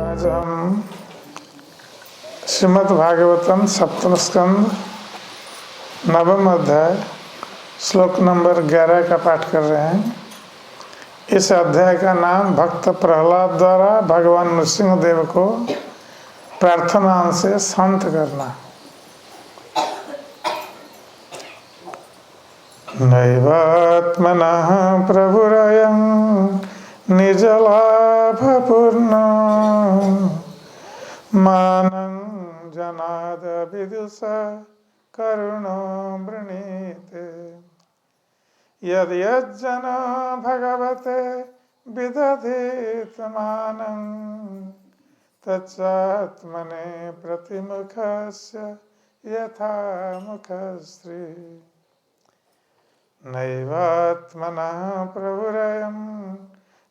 आज हम श्रीमद् भागवतम सप्तम स्कंद नवम अध्याय श्लोक नंबर 11 का पाठ कर रहे हैं। इस अध्याय का नाम भक्त प्रहलाद द्वारा भगवान नृसिंह देव को प्रार्थना से शांत करना। नैवात्मनः प्रभुरयं निजलाभपूर्ण मानं जनाद विदुष करुणो वृणीते यद् यज्जन भगवते विदधीत मानं तच्चात्मने प्रतिमुखस्य यथा मुखश्री। नैवात्मनः प्रभुरयं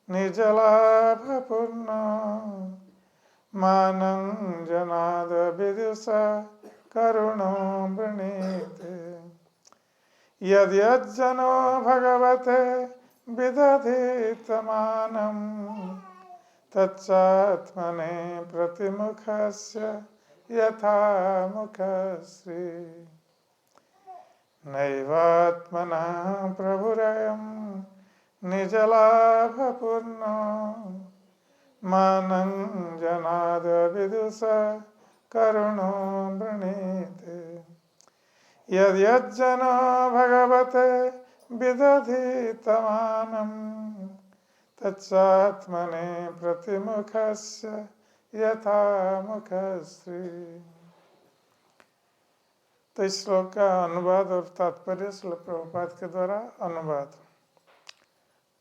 निजलाभपूर्ण मानं जनाद विदुष करुणो वृणीते यद् यज्जनो भगवते विदधीत मानं तच्चात्मने प्रतिमुखस्य यथा मुखश्री। नैवात्मनः प्रभुरयं निजलाभपूर्ण मानं जनाद विदुष करुणो वृणीते यद् यज्जनो भगवते विदधीत मानं तच्चात्मने प्रतिमुखस्य यथा मुखश्री। तो इस श्लोक का अनुवाद और तात्पर्य श्रील प्रभुपाद के द्वारा अनुवाद।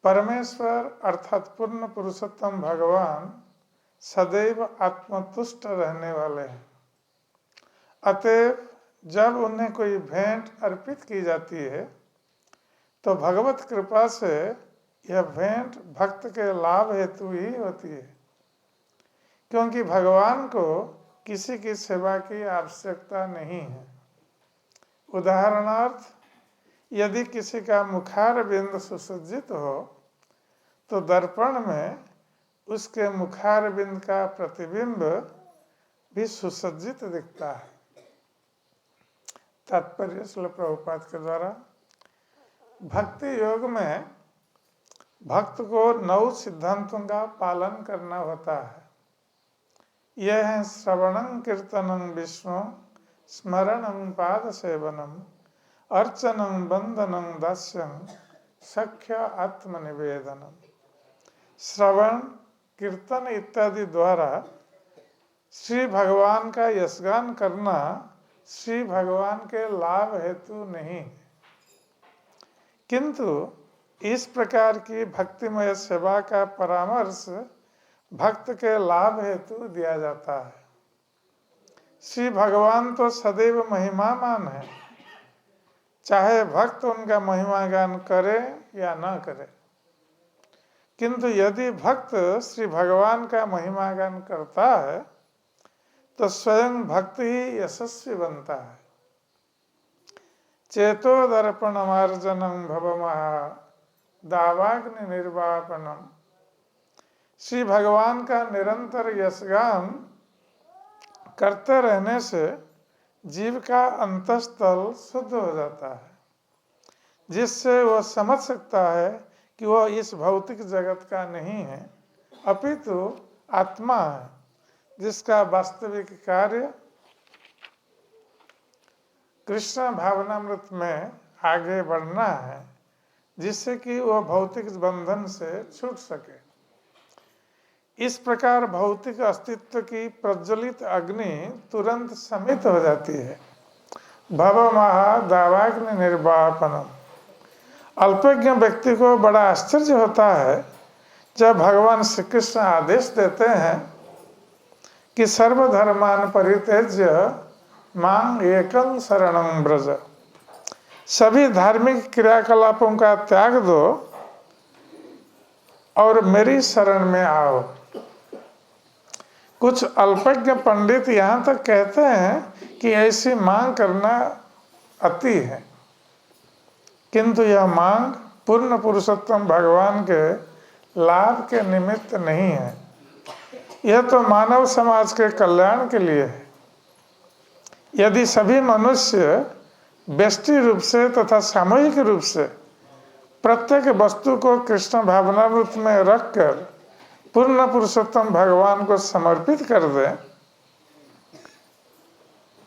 परमेश्वर अर्थात पूर्ण पुरुषोत्तम भगवान सदैव आत्मतुष्ट रहने वाले हैं। अतएव जब उन्हें कोई भेंट अर्पित की जाती है तो भगवत कृपा से यह भेंट भक्त के लाभ हेतु ही होती है, क्योंकि भगवान को किसी की सेवा की आवश्यकता नहीं है। उदाहरणार्थ, यदि किसी का मुखार बिंद सुसज्जित हो तो दर्पण में उसके मुखार बिंद का प्रतिबिंब भी सुसज्जित दिखता है। तात्पर्य श्रील प्रभुपाद के द्वारा। भक्ति योग में भक्त को 9 सिद्धांतों का पालन करना होता है। यह है श्रवणं कीर्तनं विष्णु स्मरणं पाद सेवनम अर्चनं बंदनं दास्यं सख्य आत्मनिवेदनम। श्रवण, कीर्तन इत्यादि द्वारा श्री भगवान का यशगान करना श्री भगवान के लाभ हेतु नहीं, किंतु इस प्रकार की भक्तिमय सेवा का परामर्श भक्त के लाभ हेतु दिया जाता है। श्री भगवान तो सदैव महिमामान है, चाहे भक्त उनका महिमा गान करे या न करे। किंतु यदि भक्त श्री भगवान का महिमा गान करता है तो स्वयं भक्त ही यशस्वी बनता है। चेतो दर्पणमार्जनं भवमहा दावाग्नि निर्वापनम। श्री भगवान का निरंतर यशगान करते रहने से जीव का अंतःस्थल शुद्ध हो जाता है, जिससे वह समझ सकता है कि वह इस भौतिक जगत का नहीं है, अपितु आत्मा है, जिसका वास्तविक कार्य कृष्ण भावनामृत में आगे बढ़ना है, जिससे कि वह भौतिक बंधन से छूट सके। इस प्रकार भौतिक अस्तित्व की प्रज्वलित अग्नि तुरंत शमित हो जाती है। भव महा दावाग्नि निर्वापनम। अल्पज्ञ व्यक्ति को बड़ा आश्चर्य होता है जब भगवान श्री कृष्ण आदेश देते हैं कि सर्वधर्मान परित्यज्य मां एकं शरणं व्रज, सभी धार्मिक क्रियाकलापों का त्याग दो और मेरी शरण में आओ। कुछ अल्पज्ञ पंडित यहाँ तक कहते हैं कि ऐसी मांग करना अति है, किंतु यह मांग पूर्ण पुरुषोत्तम भगवान के लाभ के निमित्त नहीं है। यह तो मानव समाज के कल्याण के लिए है। यदि सभी मनुष्य व्यष्टि रूप से तथा सामूहिक रूप से प्रत्येक वस्तु को कृष्ण भावनामृत में रखकर पूर्ण पुरुषोत्तम भगवान को समर्पित कर दे,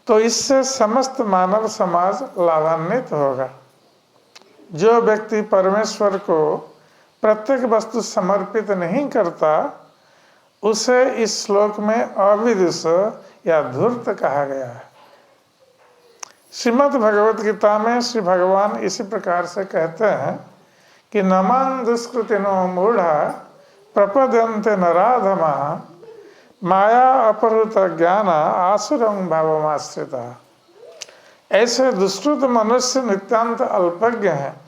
तो इससे समस्त मानव समाज लाभान्वित होगा। जो व्यक्ति परमेश्वर को प्रत्येक वस्तु समर्पित नहीं करता, उसे इस श्लोक में अविदुष या धूर्त कहा गया है। श्रीमद् भगवद गीता में श्री भगवान इसी प्रकार से कहते हैं कि नमन दुष्कृतिनो मूढ़ा प्रपद्यन्ते नराधमा माया अपहृत ज्ञान आसुरं भावमाश्रिता। ऐसे दुष्कृत मनुष्य नित्यांत अल्पज्ञ हैं,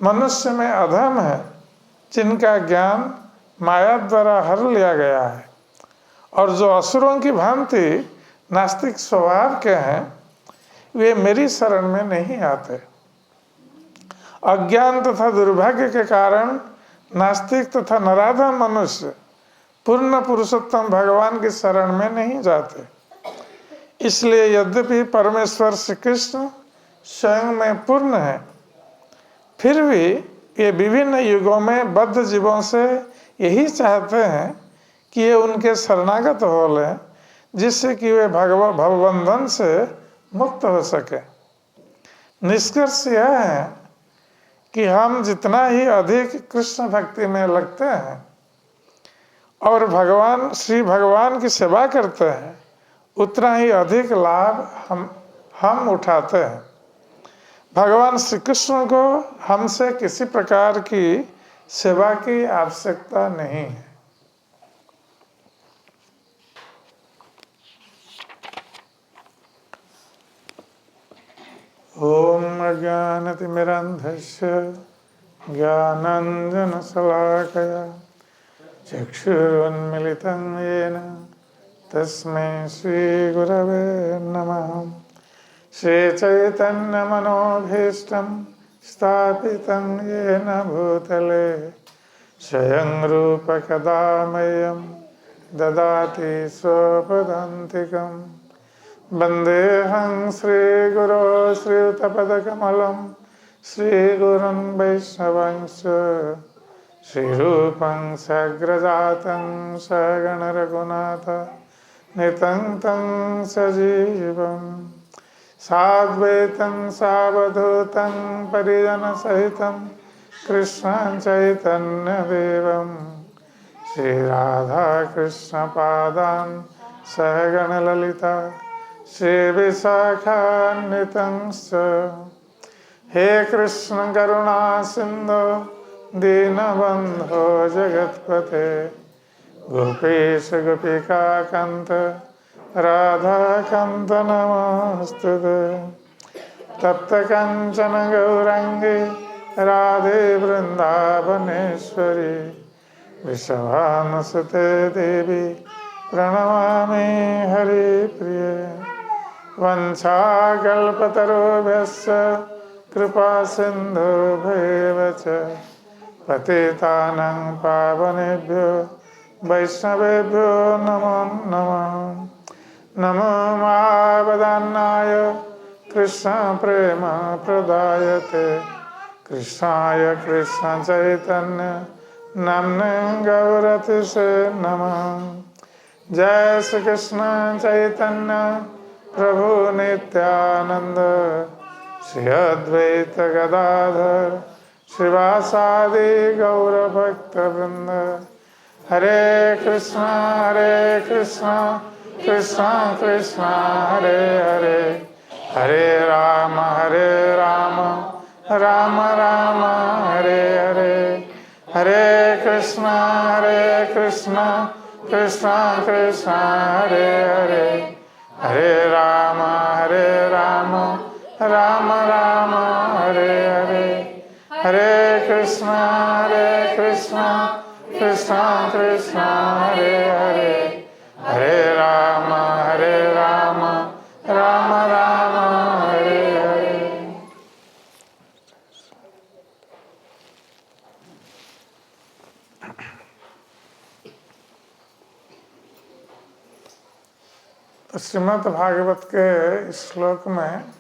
मनुष्य में अधम है, जिनका ज्ञान माया द्वारा हर लिया गया है, और जो असुरों की भांति नास्तिक स्वभाव के हैं, वे मेरी शरण में नहीं आते। अज्ञान तथा दुर्भाग्य के कारण नास्तिक तथा नराधम मनुष्य पूर्ण पुरुषोत्तम भगवान की शरण में नहीं जाते। इसलिए यद्यपि परमेश्वर श्री कृष्ण स्वयं में पूर्ण है, फिर भी ये विभिन्न युगों में बद्ध जीवों से यही चाहते हैं कि ये उनके शरणागत हो लें, जिससे कि वे भवबंधन से मुक्त हो सके। निष्कर्ष यह है कि हम जितना ही अधिक कृष्ण भक्ति में लगते हैं और श्री भगवान की सेवा करते हैं, उतना ही अधिक लाभ हम उठाते हैं। भगवान श्री कृष्ण को हमसे किसी प्रकार की सेवा की आवश्यकता नहीं है। ओम अज्ञानतिमिरन्धस्य ज्ञानाञ्जनशलाकया चक्षुरुन्मिलितं येन तस्मै श्रीगुरवे नमः। श्रीचैतन्यमनोभीष्टं स्थापितं येन भूतले स्वयं रूप कदा मह्यं ददाति स्वपदान्तिकम्। वन्देऽहं श्रीगुरो श्रीयुतपदकमलं श्रीगुरुन् वैष्णवंश श्रीरूपं साग्रजातं सगणरघुनाथ नितं तं सजीवं साद्वैतं सावधूतं परिजनसहितं कृष्णं चैतन्यदेवं श्रीराधाकृष्णपादान् सहगणललिता श्रीविशाखान्वितंश्च। हे कृष्ण करुणा सिन्धो दीनबन्धो जगत्पते गोपेश गोपिकान्त राधाकान्त नमोऽस्तुते। तप्तकाञ्चन गौराङ्गी राधे वृन्दावनेश्वरी वृषभानुसुते देवी प्रणमामि हरिप्रिये। वंशाकल्पतरुभ्यश्च कृपा सिन्धुभ्येव च पतितानां पावनेभ्यो वैष्णवेभ्यो नमो नमः। नमो महावदान्नाय कृष्ण प्रेम प्रदायते कृष्णाय कृष्ण चैतन्य नाम्ने गौरतिसे नमः। जय श्री कृष्ण चैतन्य प्रभु नित्यानंद श्री अद्वैत गदाधर श्रीवासादि गौर भक्त वृंद। हरे कृष्ण कृष्ण कृष्ण हरे हरे, हरे राम राम राम हरे हरे, हरे कृष्णा कृष्ण कृष्ण हरे हरे, हरे राम राम राम हरे हरे, हरे कृष्णा कृष्ण कृष्ण हरे हरे, हरे राम राम राम हरे हरे। तो श्रीमद् भागवत के इस श्लोक में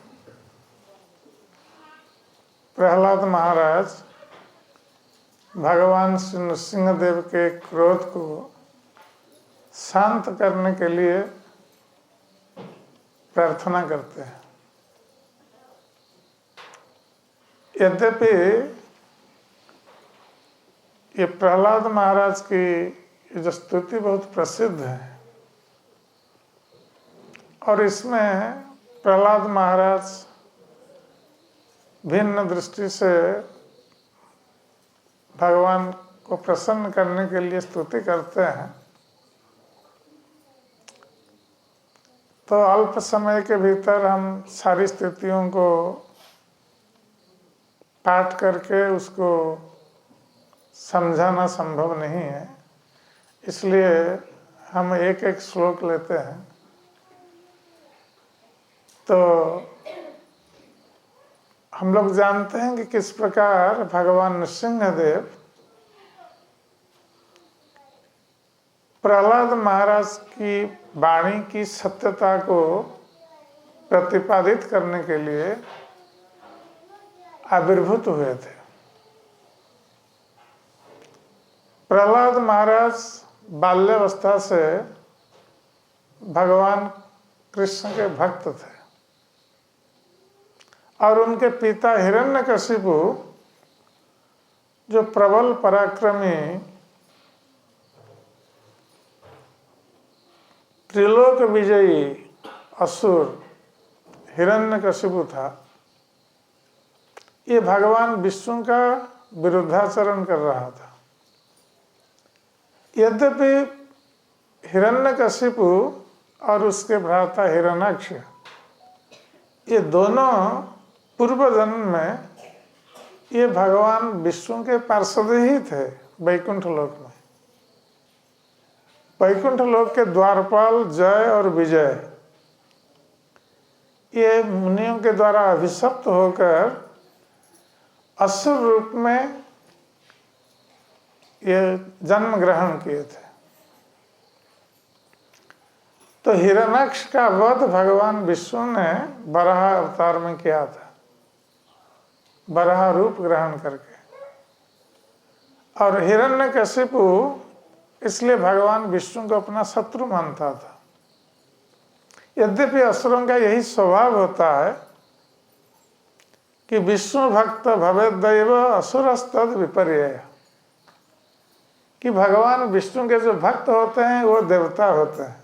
प्रहलाद महाराज भगवान श्री नृसिंहदेव के क्रोध को शांत करने के लिए प्रार्थना करते हैं। यद्यपि ये प्रहलाद महाराज की जो स्तुति बहुत प्रसिद्ध है और इसमें प्रहलाद महाराज भिन्न दृष्टि से भगवान को प्रसन्न करने के लिए स्तुति करते हैं, तो अल्प समय के भीतर हम सारी स्थितियों को पाठ करके उसको समझाना संभव नहीं है। इसलिए हम एक एक श्लोक लेते हैं। तो हम लोग जानते हैं कि किस प्रकार भगवान नृसिंहदेव प्रहलाद महाराज की वाणी की सत्यता को प्रतिपादित करने के लिए आविर्भूत हुए थे। प्रहलाद महाराज बाल्यावस्था से भगवान कृष्ण के भक्त थे और उनके पिता हिरण्यकशिपु जो प्रबल पराक्रमी त्रिलोक विजयी असुर हिरण्यकशिपु था, ये भगवान विष्णु का विरुद्धाचरण कर रहा था। यद्यपि हिरण्यकशिपु और उसके भ्राता हिरण्याक्ष ये दोनों पूर्व जन्म में ये भगवान विष्णु के पार्षद ही थे। वैकुंठ लोक में, वैकुंठ लोक के द्वारपाल जय और विजय ये मुनियों के द्वारा अभिशप्त होकर असुर रूप में ये जन्म ग्रहण किए थे। तो हिरण्याक्ष का वध भगवान विष्णु ने वराह अवतार में किया था, वराह रूप ग्रहण करके। और हिरण्यकशिपु इसलिए भगवान विष्णु को अपना शत्रु मानता था। यद्यपि असुरों का यही स्वभाव होता है कि विष्णु भक्त भवेद्दैव असुरस्तद विपर्यय, कि भगवान विष्णु के जो भक्त होते हैं वो देवता होते हैं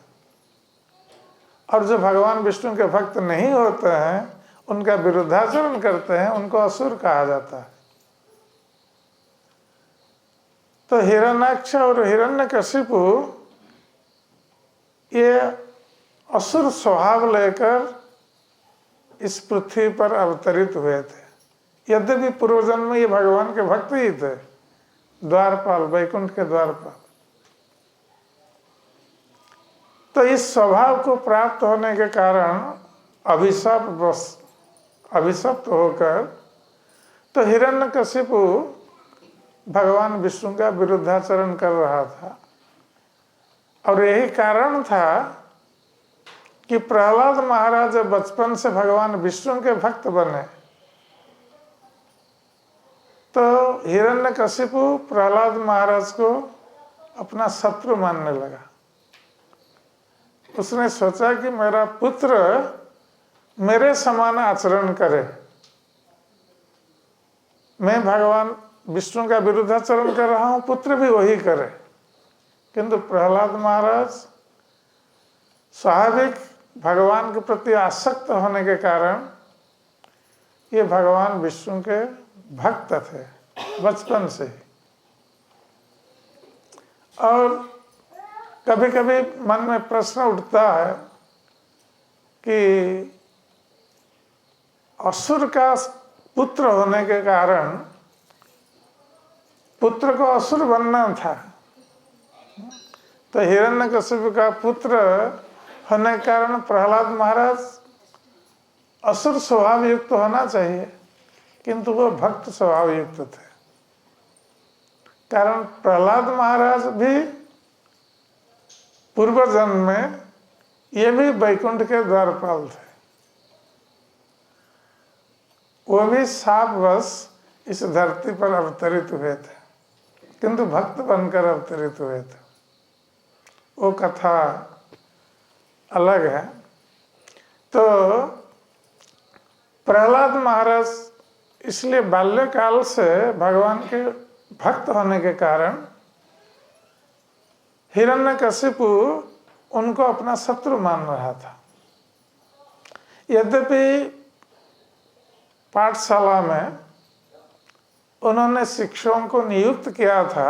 और जो भगवान विष्णु के भक्त नहीं होते हैं उनका विरुद्धाचरण करते हैं, उनको असुर कहा जाता है। तो हिरण्याक्ष और हिरण्यकशिपु ये असुर स्वभाव लेकर इस पृथ्वी पर अवतरित हुए थे। यद्यपि पूर्वजन्म में ये भगवान के भक्त ही थे, द्वारपाल, वैकुंठ के द्वारपाल। तो इस स्वभाव को प्राप्त होने के कारण अभिशप्त होकर तो हिरण्यकशिपु भगवान विष्णु का विरुद्धाचरण कर रहा था। और यही कारण था कि प्रहलाद महाराज बचपन से भगवान विष्णु के भक्त बने, तो हिरण्यकशिपु प्रहलाद महाराज को अपना शत्रु मानने लगा। उसने सोचा कि मेरा पुत्र मेरे समान आचरण करे, मैं भगवान विष्णु का विरुद्धाचरण कर रहा हूँ, पुत्र भी वही करे। किंतु प्रहलाद महाराज स्वाभाविक भगवान के प्रति आसक्त होने के कारण ये भगवान विष्णु के भक्त थे बचपन से ही। और कभी कभी मन में प्रश्न उठता है कि असुर का पुत्र होने के कारण, पुत्र को असुर बनना था, तो हिरण्यकशिपु का पुत्र होने के कारण प्रहलाद महाराज असुर स्वभाव युक्त होना चाहिए, किंतु वो भक्त स्वभाव युक्त थे। कारण प्रहलाद महाराज भी पूर्व जन्म में ये भी वैकुंठ के द्वारपाल थे, वो भी शापवश इस धरती पर अवतरित हुए थे, किंतु भक्त बनकर अवतरित हुए थे। वो कथा अलग है। तो प्रहलाद महाराज इसलिए बाल्यकाल से भगवान के भक्त होने के कारण हिरण्यकशिपु उनको अपना शत्रु मान रहा था। यद्यपि पाठशाला में उन्होंने शिक्षकों को नियुक्त किया था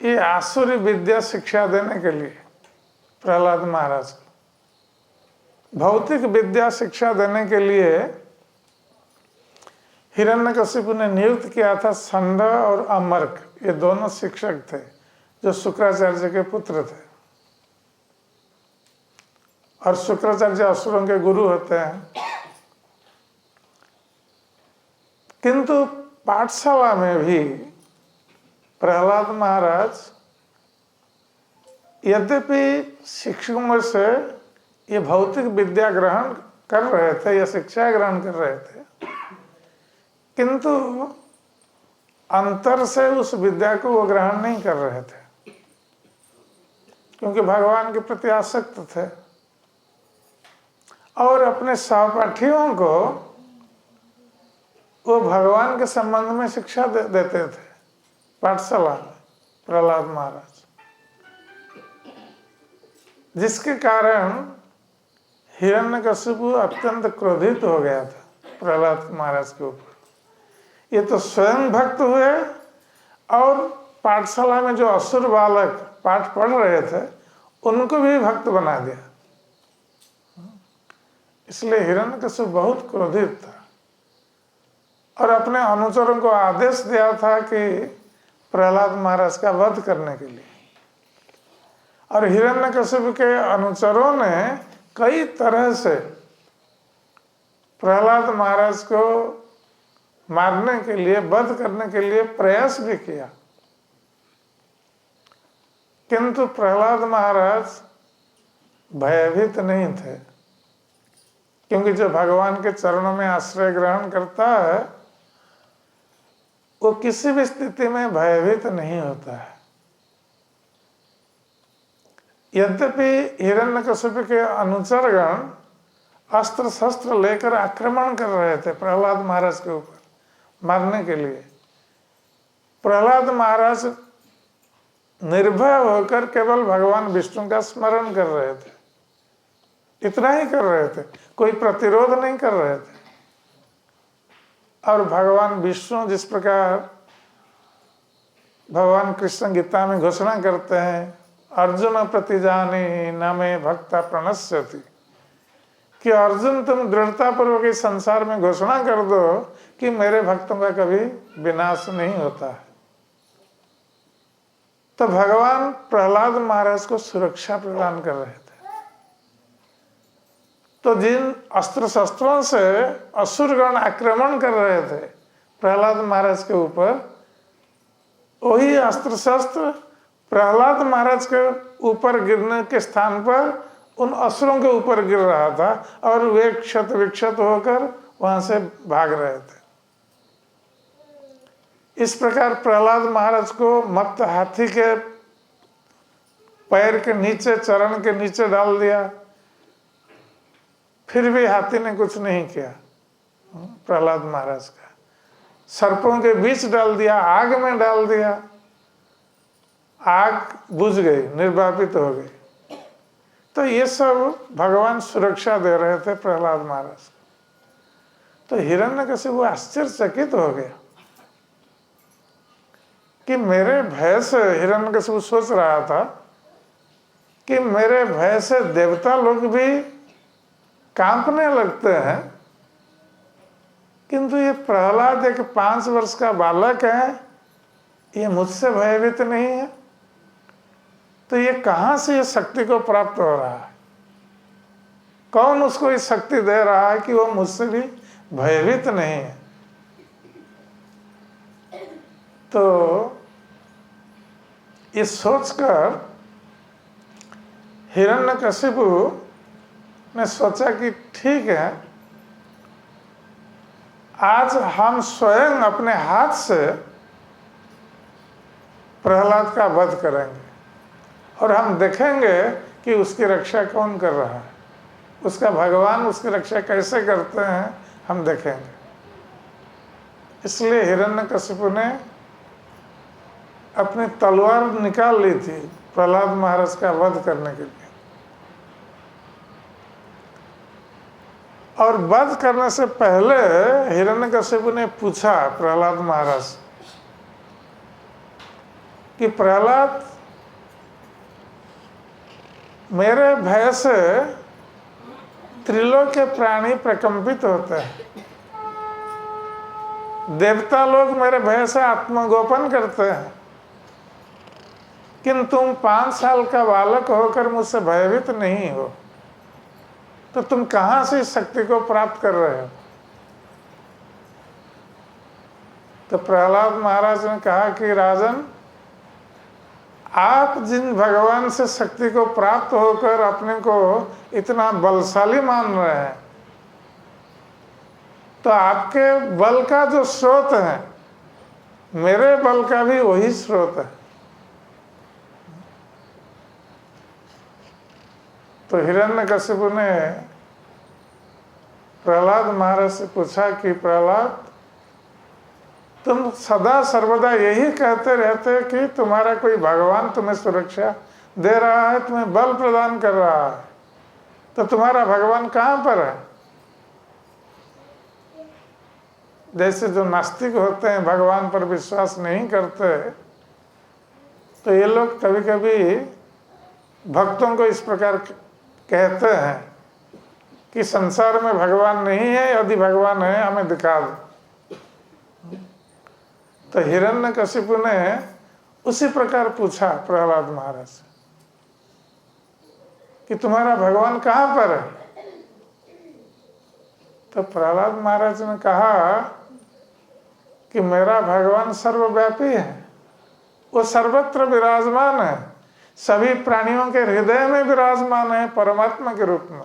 ये आसुरी विद्या शिक्षा देने के लिए, प्रहलाद महाराज को भौतिक विद्या शिक्षा देने के लिए हिरण्यकशिपु ने नियुक्त किया था संड और अमर्क, ये दोनों शिक्षक थे जो शुक्राचार्य के पुत्र थे। और शुक्राचार्य असुरों के गुरु होते हैं। किंतु पाठशाला में भी प्रहलाद महाराज यद्यपि शिक्षकों से ये भौतिक विद्या ग्रहण कर रहे थे या शिक्षा ग्रहण कर रहे थे, किंतु अंतर से उस विद्या को वो ग्रहण नहीं कर रहे थे, क्योंकि भगवान के प्रति आसक्त थे और अपने सहपाठियों को वो भगवान के संबंध में शिक्षा देते थे पाठशाला में प्रहलाद महाराज, जिसके कारण हिरण्यकशिपु अत्यंत क्रोधित हो गया था प्रहलाद महाराज के ऊपर। ये तो स्वयं भक्त हुए और पाठशाला में जो असुर बालक पाठ पढ़ रहे थे उनको भी भक्त बना दिया। इसलिए हिरण्यकशिपु बहुत क्रोधित था और अपने अनुचरों को आदेश दिया था कि प्रहलाद महाराज का वध करने के लिए। और हिरण्यकशिपु के अनुचरों ने कई तरह से प्रहलाद महाराज को मारने के लिए, वध करने के लिए प्रयास भी किया, किंतु प्रहलाद महाराज भयभीत नहीं थे, क्योंकि जो भगवान के चरणों में आश्रय ग्रहण करता है वो किसी भी स्थिति में भयभीत नहीं होता है। यद्यपि हिरण्यकशिपु के अनुचरगण अस्त्र शस्त्र लेकर आक्रमण कर रहे थे प्रहलाद महाराज के ऊपर मारने के लिए, प्रहलाद महाराज निर्भय होकर केवल भगवान विष्णु का स्मरण कर रहे थे, इतना ही कर रहे थे, कोई प्रतिरोध नहीं कर रहे थे। और भगवान विष्णु जिस प्रकार भगवान कृष्ण गीता में घोषणा करते हैं, अर्जुन प्रतिजानी न मे भक्ता प्रणश्यति, कि अर्जुन तुम दृढ़ता पूर्वक इस संसार में घोषणा कर दो कि मेरे भक्तों का कभी विनाश नहीं होता है। तो भगवान प्रहलाद महाराज को सुरक्षा प्रदान कर रहे थे। तो जिन अस्त्र शस्त्रों से असुरगण आक्रमण कर रहे थे प्रहलाद महाराज के ऊपर, वही अस्त्र शस्त्र प्रहलाद महाराज के ऊपर गिरने के स्थान पर उन असुरों के ऊपर गिर रहा था और वे क्षत विक्षत होकर वहां से भाग रहे थे। इस प्रकार प्रहलाद महाराज को मत्त हाथी के पैर के नीचे, चरण के नीचे डाल दिया, फिर भी हाथी ने कुछ नहीं किया प्रहलाद महाराज का। सर्पों के बीच डाल दिया, आग में डाल दिया, आग बुझ गई, निर्वापित हो गई। तो ये सब भगवान सुरक्षा दे रहे थे प्रहलाद महाराज। तो हिरण्यकशिपु आश्चर्यचकित हो गया कि मेरे भय से, हिरण्यकशिपु सोच रहा था कि मेरे भय से देवता लोग भी कांपने लगते हैं, किंतु ये प्रहलाद एक 5 वर्ष का बालक है, ये मुझसे भयभीत नहीं है। तो ये कहाँ से ये शक्ति को प्राप्त हो रहा है? कौन उसको ये शक्ति दे रहा है कि वो मुझसे भी भयभीत नहीं है? तो ये सोचकर हिरण्यकशिपु ने सोचा कि ठीक है, आज हम स्वयं अपने हाथ से प्रहलाद का वध करेंगे और हम देखेंगे कि उसकी रक्षा कौन कर रहा है, उसका भगवान उसकी रक्षा कैसे करते हैं, हम देखेंगे। इसलिए हिरण्यकशिपु ने अपनी तलवार निकाल ली थी प्रहलाद महाराज का वध करने के लिए। और वध करने से पहले हिरण्यकशिपु ने पूछा प्रहलाद महाराज कि प्रहलाद, मेरे भय से त्रिलोक के प्राणी प्रकंपित होते हैं, देवता लोग मेरे भय से आत्मगोपन करते हैं, किंतु तुम 5 साल का बालक होकर मुझसे भयभीत नहीं हो, तो तुम कहां से इस शक्ति को प्राप्त कर रहे हो? तो प्रहलाद महाराज ने कहा कि राजन, आप जिन भगवान से शक्ति को प्राप्त होकर अपने को इतना बलशाली मान रहे हैं, तो आपके बल का जो स्रोत है, मेरे बल का भी वही स्रोत है। तो हिरण्यकशिपु ने प्रहलाद महाराज से पूछा कि प्रहलाद, तुम सदा सर्वदा यही कहते रहते कि तुम्हारा कोई भगवान तुम्हें सुरक्षा दे रहा है, तुम्हें बल प्रदान कर रहा है, तो तुम्हारा भगवान कहाँ पर है? जैसे जो नास्तिक होते हैं, भगवान पर विश्वास नहीं करते, तो ये लोग कभी कभी भक्तों को इस प्रकार कहते हैं कि संसार में भगवान नहीं है, यदि भगवान है हमें दिखा दो। तो हिरण्यकशिपु ने उसी प्रकार पूछा प्रहलाद महाराज से कि तुम्हारा भगवान कहाँ पर है? तो प्रहलाद महाराज ने कहा कि मेरा भगवान सर्वव्यापी है, वो सर्वत्र विराजमान है, सभी प्राणियों के हृदय में विराजमान है, परमात्मा के रूप में,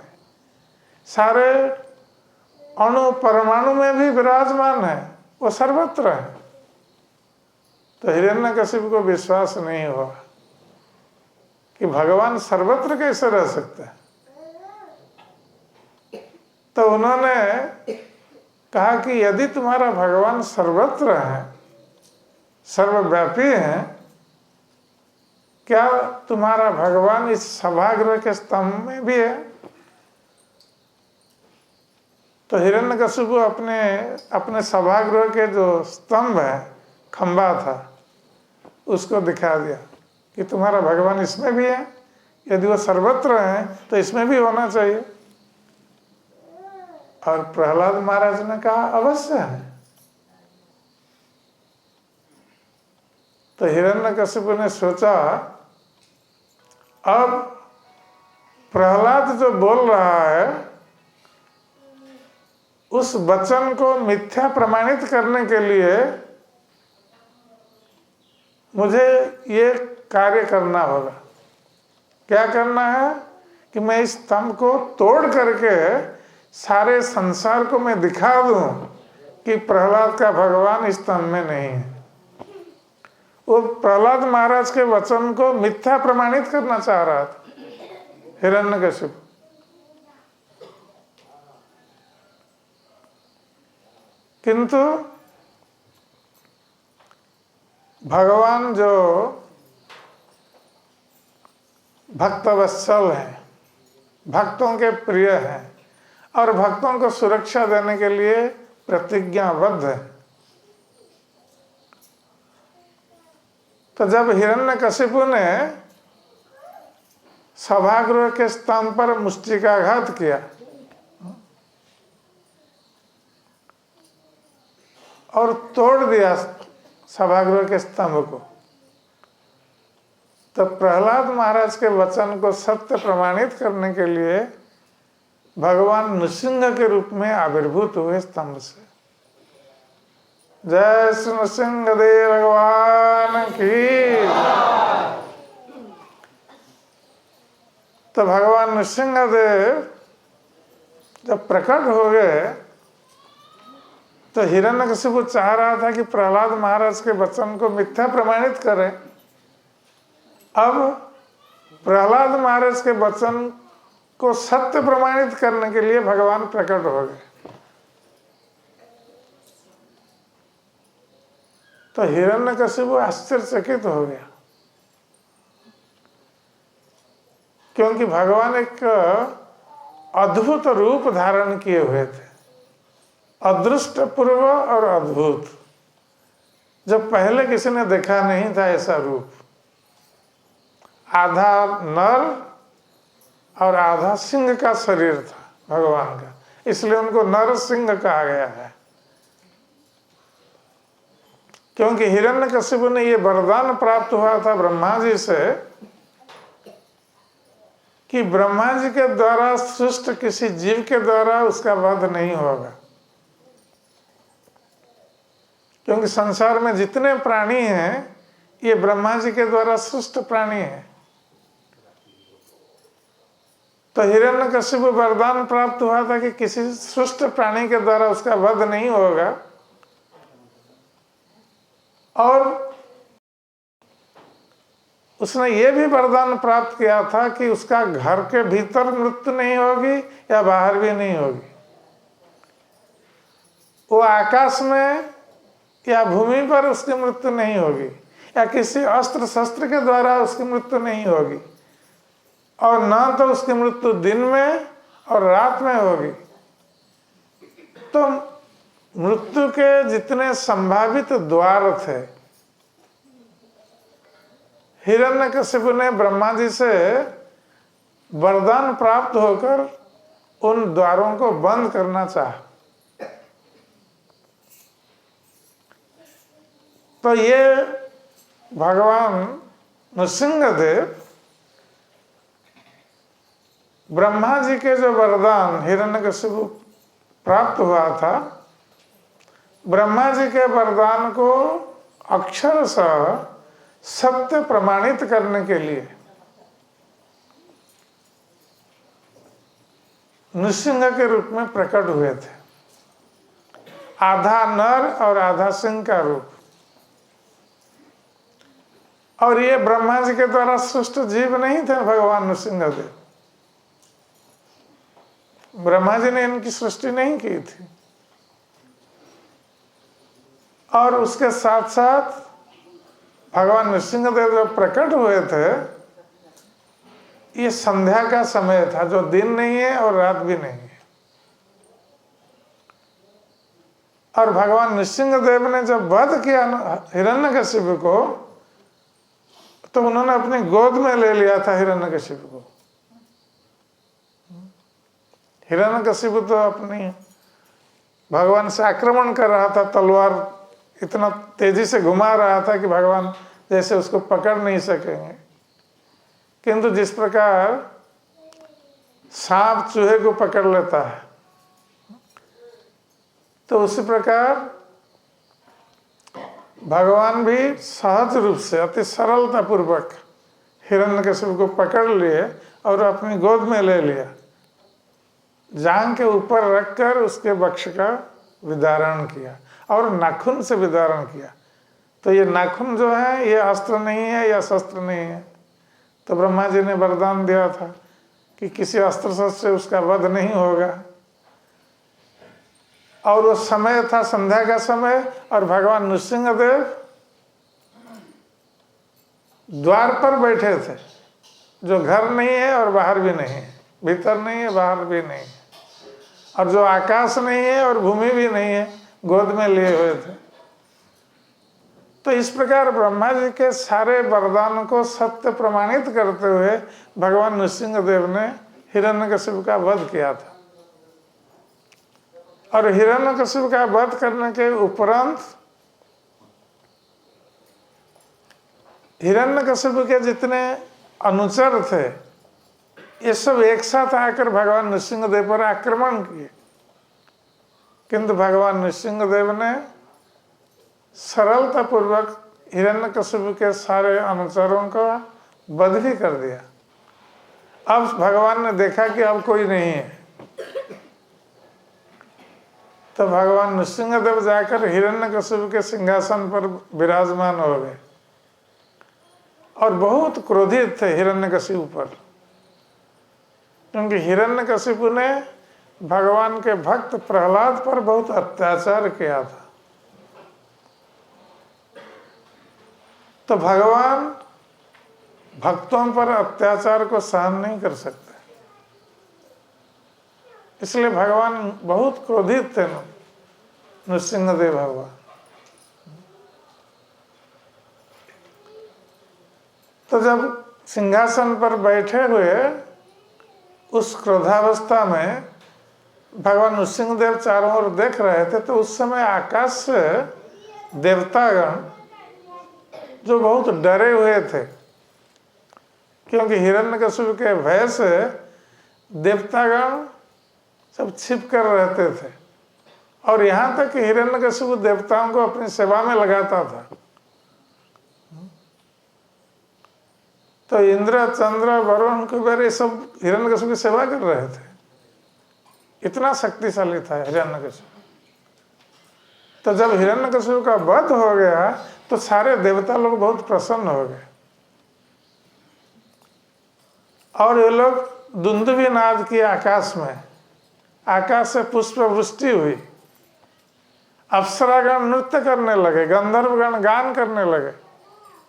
सारे अणु परमाणु में भी विराजमान है, वो सर्वत्र है। तो हिरण्यकशिपु को विश्वास नहीं हुआ कि भगवान सर्वत्र कैसे रह सकता है। तो उन्होंने कहा कि यदि तुम्हारा भगवान सर्वत्र है, सर्वव्यापी है, क्या तुम्हारा भगवान इस सभागृह के स्तंभ में भी है? तो हिरण्यकशिपु अपने सभागृह के जो स्तंभ है, खंबा था, उसको दिखा दिया कि तुम्हारा भगवान इसमें भी है, यदि वो सर्वत्र है तो इसमें भी होना चाहिए। और प्रहलाद महाराज ने कहा अवश्य है। तो हिरण्यकशिपु ने सोचा, अब प्रहलाद जो बोल रहा है उस वचन को मिथ्या प्रमाणित करने के लिए मुझे ये कार्य करना होगा। क्या करना है कि मैं इस स्तंभ को तोड़ करके सारे संसार को मैं दिखा दूं कि प्रहलाद का भगवान इस स्तंभ में नहीं है। वो प्रहलाद महाराज के वचन को मिथ्या प्रमाणित करना चाह रहा था हिरण्यकशिपु। किंतु भगवान जो भक्तवत्सल है, भक्तों के प्रिय हैं और भक्तों को सुरक्षा देने के लिए प्रतिज्ञाबद्ध है। तो जब हिरण्यकशिपु ने सभागृह के स्तंभ पर मुष्टिकाघात किया और तोड़ दिया सभागृह के स्तंभ को, तो प्रहलाद महाराज के वचन को सत्य प्रमाणित करने के लिए भगवान नृसिंह के रूप में आविर्भूत हुए स्तंभ से। जय श्री नृसिंह देव भगवान की। तो भगवान नृसिंह देव जब प्रकट हो गए तो हिरण्यकशिपु चाह रहा था कि प्रहलाद महाराज के वचन को मिथ्या प्रमाणित करें। अब प्रहलाद महाराज के वचन को सत्य प्रमाणित करने के लिए भगवान प्रकट हो गए। तो हिरण्यकशिपु आश्चर्यचकित हो गया, क्योंकि भगवान एक अद्भुत रूप धारण किए हुए थे, अदृष्टपूर्व और अद्भुत, जब पहले किसी ने देखा नहीं था ऐसा रूप। आधा नर और आधा सिंह का शरीर था भगवान का, इसलिए उनको नर सिंह कहा गया है। क्योंकि हिरण्यकशिपु ने ये वरदान प्राप्त हुआ था ब्रह्मा जी से कि ब्रह्मा जी के द्वारा सृष्ट किसी जीव के द्वारा उसका वध नहीं होगा। क्योंकि संसार में जितने प्राणी हैं ये ब्रह्मा जी के द्वारा सृष्ट प्राणी हैं। तो हिरण्यकशिपु वरदान प्राप्त हुआ था कि किसी सृष्ट प्राणी के द्वारा उसका वध नहीं होगा, और उसने ये भी वरदान प्राप्त किया था कि उसका घर के भीतर मृत्यु नहीं होगी या बाहर भी नहीं होगी। वो आकाश में या भूमि पर उसकी मृत्यु नहीं होगी, या किसी अस्त्र शस्त्र के द्वारा उसकी मृत्यु नहीं होगी, और ना तो उसकी मृत्यु दिन में और रात में होगी। तो मृत्यु के जितने संभावित द्वार थे, हिरण्यकशिपु ने ब्रह्मा जी से वरदान प्राप्त होकर उन द्वारों को बंद करना चाहा। तो ये भगवान नृसिंहदेव ब्रह्मा जी के जो वरदान हिरण्यकशिपु प्राप्त हुआ था, ब्रह्मा जी के वरदान को अक्षरशः सत्य प्रमाणित करने के लिए नृसिंह के रूप में प्रकट हुए थे। आधा नर और आधा सिंह का रूप। और ये ब्रह्मा जी के द्वारा सृष्ट जीव नहीं थे भगवान नृसिंहदेव। ब्रह्मा जी ने इनकी सृष्टि नहीं की थी। और उसके साथ साथ भगवान नृसिंहदेव जब प्रकट हुए थे, ये संध्या का समय था, जो दिन नहीं है और रात भी नहीं है। और भगवान नृसिंहदेव ने जब वध किया हिरण्यकशिपु को, तो उन्होंने अपनी गोद में ले लिया था हिरण्यकशिपु को। हिरण्यकशिपु तो अपनी भगवान से आक्रमण कर रहा था, तलवार इतना तेजी से घुमा रहा था कि भगवान जैसे उसको पकड़ नहीं सकेंगे। किंतु जिस प्रकार सांप चूहे को पकड़ लेता है, तो उसी प्रकार भगवान भी सहज रूप से अति सरलता पूर्वक हिरण्यकशिपु को पकड़ लिए और अपनी गोद में ले लिया, जांघ के ऊपर रखकर उसके वक्ष का विदारण किया और नाखून से विदारण किया। तो ये नाखून जो है ये अस्त्र नहीं है या शस्त्र नहीं है। तो ब्रह्मा जी ने वरदान दिया था कि किसी अस्त्र शस्त्र से उसका वध नहीं होगा। और वो समय था संध्या का समय, और भगवान नृसिंहदेव द्वार पर बैठे थे, जो घर नहीं है और बाहर भी नहीं है, भीतर नहीं है बाहर भी नहीं है। और जो आकाश नहीं है और भूमि भी नहीं है, गोद में लिए हुए थे। तो इस प्रकार ब्रह्मा जी के सारे वरदानों को सत्य प्रमाणित करते हुए भगवान नृसिंहदेव ने हिरण्यकशिपु का वध किया था। और हिरण्यकशिपु का वध करने के उपरांत हिरण्यकशिपु के जितने अनुचर थे, ये सब एक साथ आकर भगवान नृसिंहदेव पर आक्रमण किए, किंतु भगवान नृसिंहदेव ने सरलतापूर्वक हिरण्यकशिपु के सारे अनुचरों का वध भी कर दिया। अब भगवान ने देखा कि अब कोई नहीं है, तो भगवान नृसिंहदेव जाकर हिरण्यकशिपु के सिंहासन पर विराजमान हो गए और बहुत क्रोधित थे हिरण्यकशिपु पर, क्योंकि हिरण्यकशिपु ने भगवान के भक्त प्रहलाद पर बहुत अत्याचार किया था। तो भगवान भक्तों पर अत्याचार को सहन नहीं कर सकते, इसलिए भगवान बहुत क्रोधित थे नृसिंहदेव भगवान। तो जब सिंहासन पर बैठे हुए उस क्रोधावस्था में भगवान नृसिंहदेव चारों ओर देख रहे थे, तो उस समय आकाश से देवतागण जो बहुत डरे हुए थे, क्योंकि हिरण्यकशिपु के भय से देवतागण सब छिप कर रहते थे, और यहाँ तक कि हिरण्यकशिपु देवताओं को अपनी सेवा में लगाता था। तो इंद्र, चंद्र, वरुण, कुबेर ये सब हिरण्यकशिपु की सेवा कर रहे थे, इतना शक्तिशाली था हिरण्यकशिपु। तो जब हिरण्यकशिपु का वध हो गया तो सारे देवता लोग बहुत प्रसन्न हो गए, और ये लोग दुंदुभी नाद किए आकाश में, आकाश से पुष्प वृष्टि हुई, अप्सरागण नृत्य करने लगे, गंधर्वगण गान करने लगे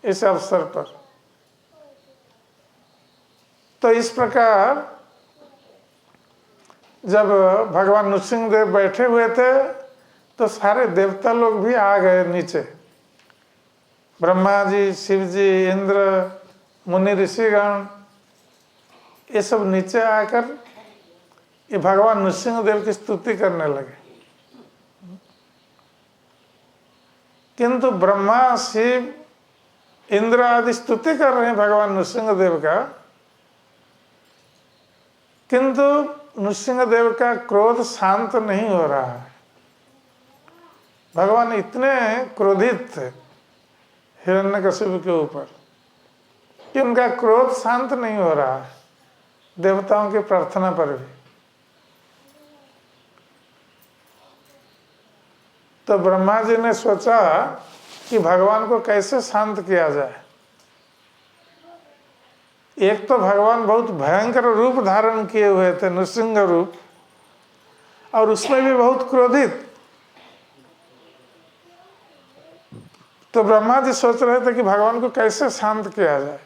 इस अवसर पर। तो इस प्रकार जब भगवान नृसिंहदेव बैठे हुए थे तो सारे देवता लोग भी आ गए नीचे, ब्रह्मा जी, शिव जी, इंद्र, मुनि, ऋषिगण, ये सब नीचे आकर ये भगवान नृसिंहदेव की स्तुति करने लगे। किंतु ब्रह्मा, शिव, इंद्र आदि स्तुति कर रहे हैं भगवान नृसिंहदेव का, किंतु नृसिंहदेव का क्रोध शांत नहीं हो रहा है। भगवान इतने क्रोधित थे हिरण्यकशिपु के ऊपर कि उनका क्रोध शांत नहीं हो रहा है देवताओं की प्रार्थना पर भी। तो ब्रह्मा जी ने सोचा कि भगवान को कैसे शांत किया जाए। एक तो भगवान बहुत भयंकर रूप धारण किए हुए थे, नृसिंह रूप, और उसमें भी बहुत क्रोधित। तो ब्रह्मा जी सोच रहे थे कि भगवान को कैसे शांत किया जाए।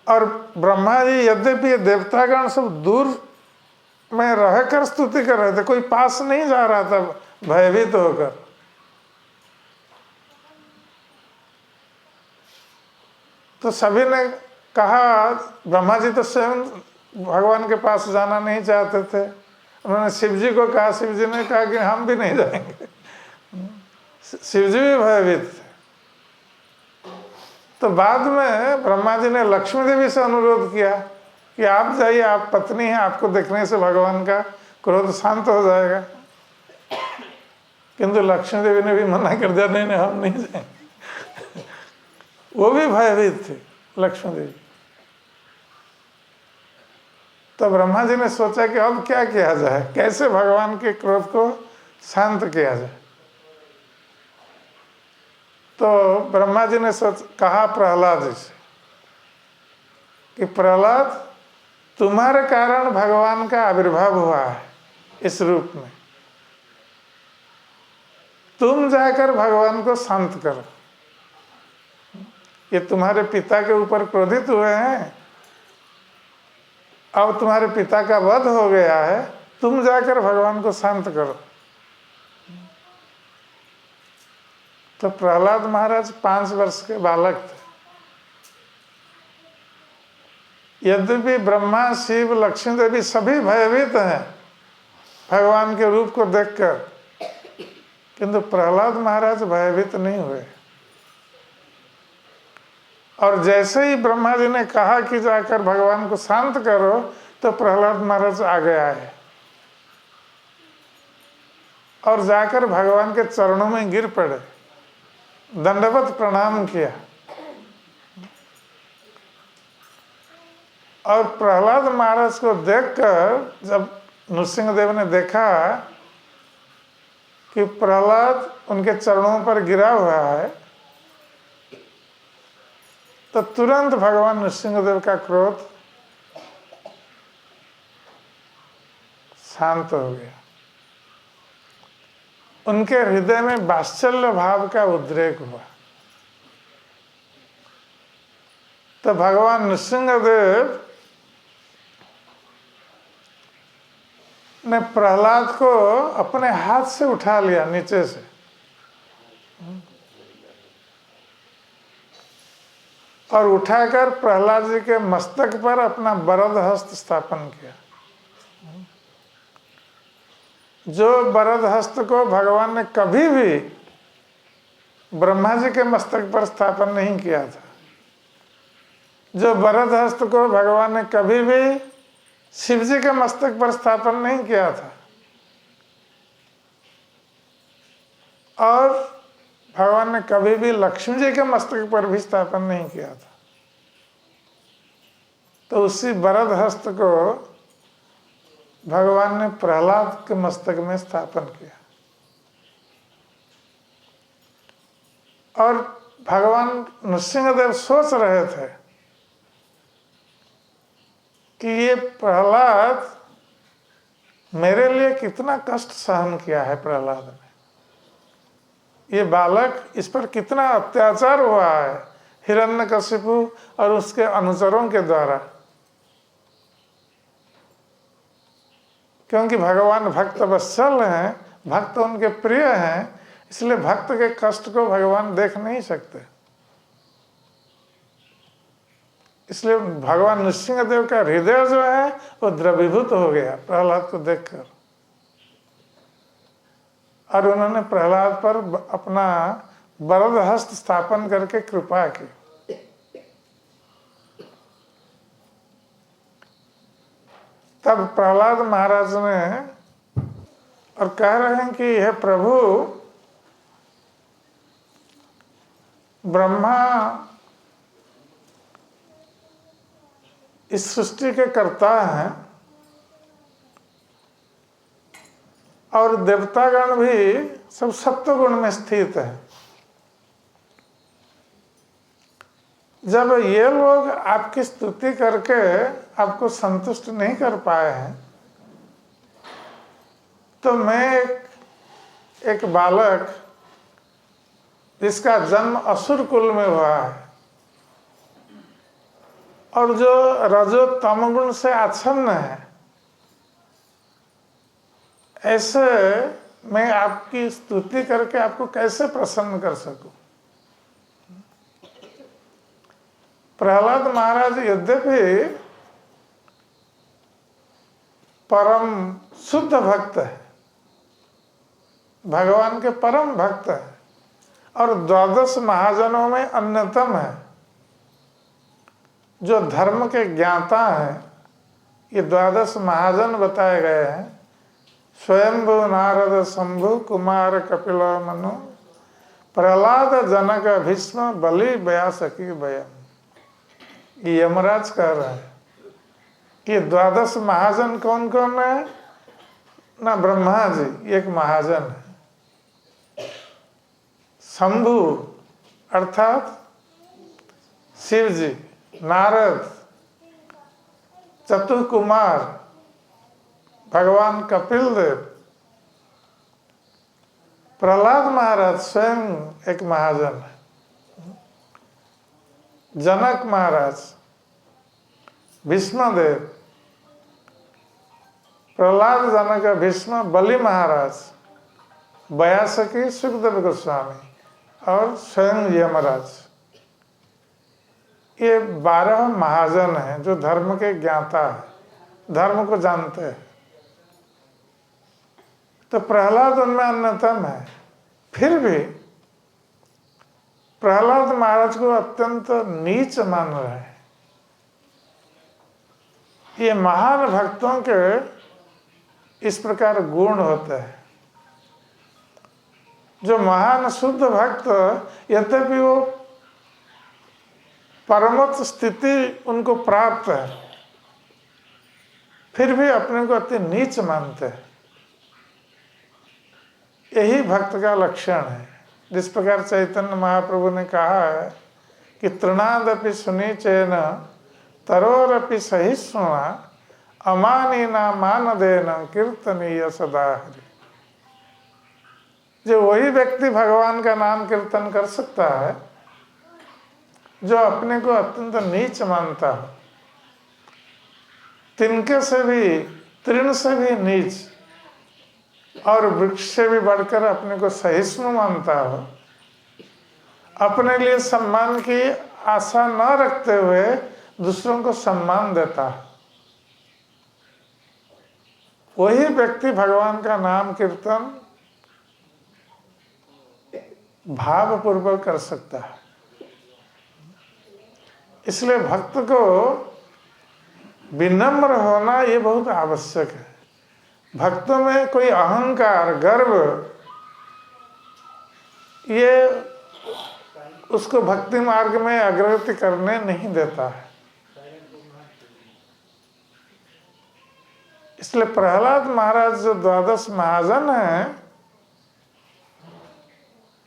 और ब्रह्मा जी यद्यपि देवतागण सब दूर में रहकर स्तुति कर रहे थे, कोई पास नहीं जा रहा था भयभीत होकर। तो सभी ने कहा, ब्रह्मा जी तो स्वयं भगवान के पास जाना नहीं चाहते थे, उन्होंने शिव जी को कहा, शिव जी ने कहा कि हम भी नहीं जाएंगे। शिव जी भी भयभीत थे। तो बाद में ब्रह्मा जी ने लक्ष्मी देवी से अनुरोध किया कि आप जाइए, आप पत्नी हैं, आपको देखने से भगवान का क्रोध शांत हो जाएगा। किंतु लक्ष्मी देवी ने भी मना कर दिया, नहीं हम नहीं जाएंगे। वो भी भयभीत थी लक्ष्मी देवी। तो ब्रह्मा जी ने सोचा कि अब क्या किया जाए, कैसे भगवान के क्रोध को शांत किया जाए। तो ब्रह्मा जी ने कहा प्रहलाद जी से कि प्रहलाद, तुम्हारे कारण भगवान का आविर्भाव हुआ है इस रूप में, तुम जाकर भगवान को शांत करो। ये तुम्हारे पिता के ऊपर क्रोधित हुए हैं, अब तुम्हारे पिता का वध हो गया है, तुम जाकर भगवान को शांत करो। तो प्रहलाद महाराज 5 वर्ष के बालक थे। यद्यपि ब्रह्मा, शिव, लक्ष्मी देवी सभी भयभीत हैं भगवान के रूप को देखकर, किंतु प्रहलाद महाराज भयभीत नहीं हुए। और जैसे ही ब्रह्मा जी ने कहा कि जाकर भगवान को शांत करो, तो प्रहलाद महाराज आगे आए और जाकर भगवान के चरणों में गिर पड़े, दंडवत प्रणाम किया। और प्रहलाद महाराज को देखकर जब नृसिंहदेव ने देखा कि प्रहलाद उनके चरणों पर गिरा हुआ है, तो तुरंत भगवान नृसिंहदेव का क्रोध शांत हो गया। उनके हृदय में वात्सल्य भाव का उद्रेक हुआ। तो भगवान नृसिंहदेव ने प्रहलाद को अपने हाथ से उठा लिया नीचे से, और उठाकर प्रहलाद जी के मस्तक पर अपना वरद हस्त स्थापन किया। जो वरद हस्त को भगवान ने कभी भी ब्रह्मा जी के मस्तक पर स्थापन नहीं किया था, जो वरद हस्त को भगवान ने कभी भी शिव जी के मस्तक पर स्थापन नहीं किया था, और भगवान ने कभी भी लक्ष्मी जी के मस्तक पर भी स्थापन नहीं किया था, तो उसी वरद हस्त को भगवान ने प्रहलाद के मस्तक में स्थापन किया। और भगवान नृसिंहदेव सोच रहे थे कि ये प्रहलाद मेरे लिए कितना कष्ट सहन किया है, प्रहलाद ने, ये बालक, इस पर कितना अत्याचार हुआ है हिरण्यकशिपु और उसके अनुचरों के द्वारा। क्योंकि भगवान भक्त वत्सल हैं, भक्त उनके प्रिय हैं, इसलिए भक्त के कष्ट को भगवान देख नहीं सकते। इसलिए भगवान नृसिंहदेव का हृदय जो है वो द्रवीभूत हो गया प्रहलाद को देखकर, और उन्होंने प्रहलाद पर अपना वरद हस्त स्थापन करके कृपा की। तब प्रहलाद महाराज ने, और कह रहे हैं कि यह प्रभु, ब्रह्मा इस सृष्टि के कर्ता हैं और देवतागण भी सब सत्व गुण में स्थित है। जब ये लोग आपकी स्तुति करके आपको संतुष्ट नहीं कर पाए हैं, तो मैं एक बालक जिसका जन्म असुर कुल में हुआ है और जो रजो तमगुण से आच्छन्न है, ऐसे मैं आपकी स्तुति करके आपको कैसे प्रसन्न कर सकूं। प्रहलाद महाराज यद्यपि परम शुद्ध भक्त है, भगवान के परम भक्त है और 12 महाजनों में अन्यतम है, जो धर्म के ज्ञाता हैं। ये 12 महाजन बताए गए हैं, स्वयंभु, नारद, शंभु, कुमार, कपिल, मनु, प्रहलाद, जनक, भीष्म, बलि, व्यासकी, वयम। ये यमराज कह रहा है कि 12 महाजन कौन कौन है ना। ब्रह्मा जी एक महाजन है, शंभु अर्थात शिव जी, नारद, चतुर्कुमार भगवान कपिल देव, प्रहलाद महाराज स्वयं एक महाजन है, जनक महाराज, भीष्मदेव, प्रहलाद, जनक, भीष्म, बलि महाराज, व्यासकी, सुखदेव गोस्वामी और स्वयं यमराज, ये 12 महाजन हैं जो धर्म के ज्ञाता है, धर्म को जानते हैं। तो प्रहलाद उनमें अन्यतम है। फिर भी प्रहलाद महाराज को अत्यंत नीच मान रहे हैं। ये महान भक्तों के इस प्रकार गुण होते हैं। जो महान शुद्ध भक्त, यद्यपि वो परमोच्च स्थिति उनको प्राप्त है, फिर भी अपने को अति नीच मानते हैं। यही भक्त का लक्षण है। जिस प्रकार चैतन्य महाप्रभु ने कहा है कि तृणादपि सुनीचेन तरोरपि सहिष्णुना अमानीना मानदेन कीर्तनीय सदा हरि। जो वही व्यक्ति भगवान का नाम कीर्तन कर सकता है जो अपने को अत्यंत नीच मानता हो, तिनके से भी, तृण से भी नीच और वृक्ष से भी बढ़कर अपने को सहिष्णु मानता हो, अपने लिए सम्मान की आशा न रखते हुए दूसरों को सम्मान देता है, वही व्यक्ति भगवान का नाम कीर्तन भावपूर्वक कर सकता है। इसलिए भक्त को विनम्र होना ये बहुत आवश्यक है। भक्तों में कोई अहंकार, गर्व, ये उसको भक्ति मार्ग में अग्रगति करने नहीं देता है। इसलिए प्रहलाद महाराज जो 12 महाजन हैं,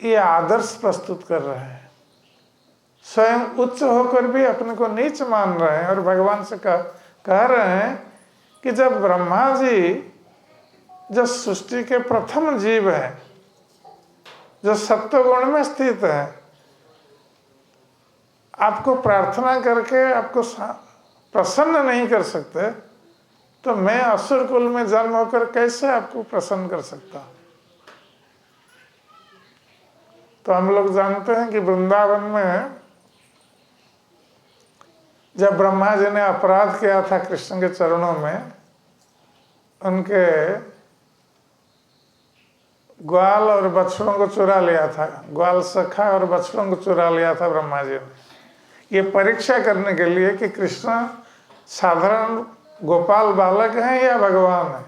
ये आदर्श प्रस्तुत कर रहे हैं। स्वयं उच्च होकर भी अपने को नीच मान रहे हैं और भगवान से कह रहे हैं कि जब ब्रह्मा जी जो सृष्टि के प्रथम जीव हैं, जो सत्वगुण में स्थित है, आपको प्रार्थना करके आपको प्रसन्न नहीं कर सकते, तो मैं असुर कुल में जन्म होकर कैसे आपको प्रसन्न कर सकता हूं? तो हम लोग जानते हैं कि वृंदावन में जब ब्रह्मा जी ने अपराध किया था कृष्ण के चरणों में, उनके ग्वाल और बछड़ों को चुरा लिया था, ग्वाल सखा और बछड़ों को चुरा लिया था ब्रह्मा जी ने, ये परीक्षा करने के लिए कि कृष्ण साधारण गोपाल बालक हैं या भगवान है,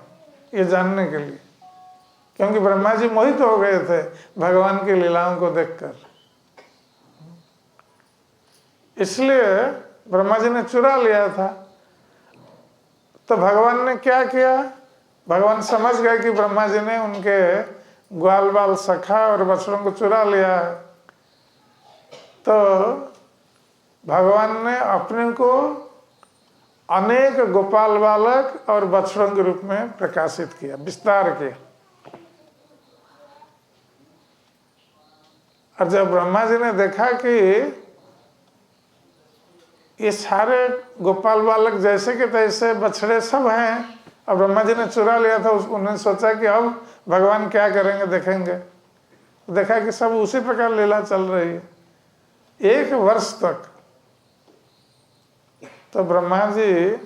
ये जानने के लिए। क्योंकि ब्रह्मा जी मोहित हो गए थे भगवान की लीलाओं को देखकर, इसलिए ब्रह्मा जी ने चुरा लिया था। तो भगवान ने क्या किया? भगवान समझ गए कि ब्रह्मा जी ने उनके ग्वाल बाल सखा और बछड़ों को चुरा लिया है, तो भगवान ने अपने को अनेक गोपाल बालक और बछड़ों के रूप में प्रकाशित किया, विस्तार किया। और जब ब्रह्मा जी ने देखा कि ये सारे गोपाल बालक जैसे के तैसे बछड़े सब हैं और ब्रह्मा जी ने चुरा लिया था, उन्होंने सोचा कि अब भगवान क्या करेंगे, देखेंगे। देखा कि सब उसी प्रकार लीला चल रही है 1 वर्ष तक। तो ब्रह्मा जी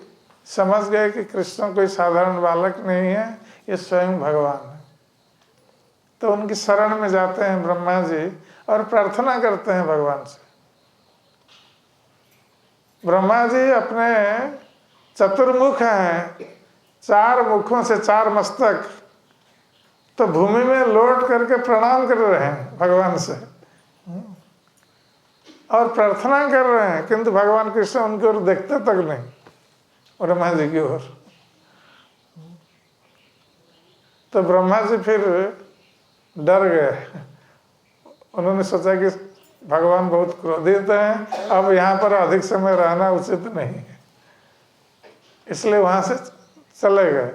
समझ गए कि कृष्ण कोई साधारण बालक नहीं है, ये स्वयं भगवान है। तो उनकी शरण में जाते हैं ब्रह्मा जी और प्रार्थना करते हैं भगवान से। ब्रह्मा जी अपने चतुर्मुख हैं, 4 मुखों से 4 मस्तक, तो भूमि में लौट करके प्रणाम कर रहे हैं भगवान से और प्रार्थना कर रहे हैं, किंतु भगवान कृष्ण उनकी ओर देखते तक नहीं, ब्रह्मा जी की ओर। तो ब्रह्मा जी फिर डर गए। उन्होंने सोचा कि भगवान बहुत क्रोधित हैं, अब यहाँ पर अधिक समय रहना उचित नहीं है, इसलिए वहाँ से चले गए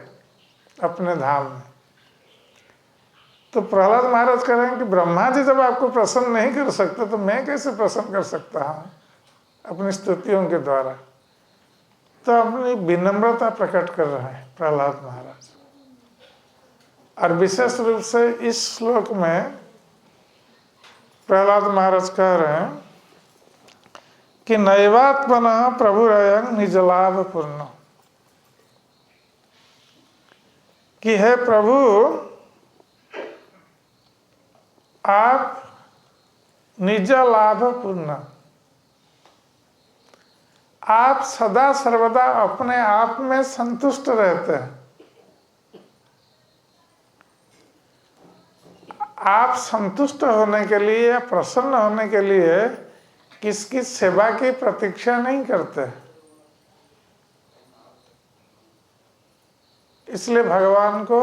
अपने धाम में। तो प्रहलाद महाराज कह रहे हैं कि ब्रह्मा जी जब आपको प्रसन्न नहीं कर सकते तो मैं कैसे प्रसन्न कर सकता हूँ अपनी स्तुतियों के द्वारा। तो अपनी विनम्रता प्रकट कर रहे हैं प्रहलाद महाराज। और विशेष रूप से इस श्लोक में प्रहलाद महाराज कह रहे हैं कि नैवात्मना प्रभुरयं निजलाभ पूर्ण, कि हे प्रभु आप निज लाभ पूर्ण, आप सदा सर्वदा अपने आप में संतुष्ट रहते हैं। आप संतुष्ट होने के लिए या प्रसन्न होने के लिए किसकी सेवा की प्रतीक्षा नहीं करते। इसलिए भगवान को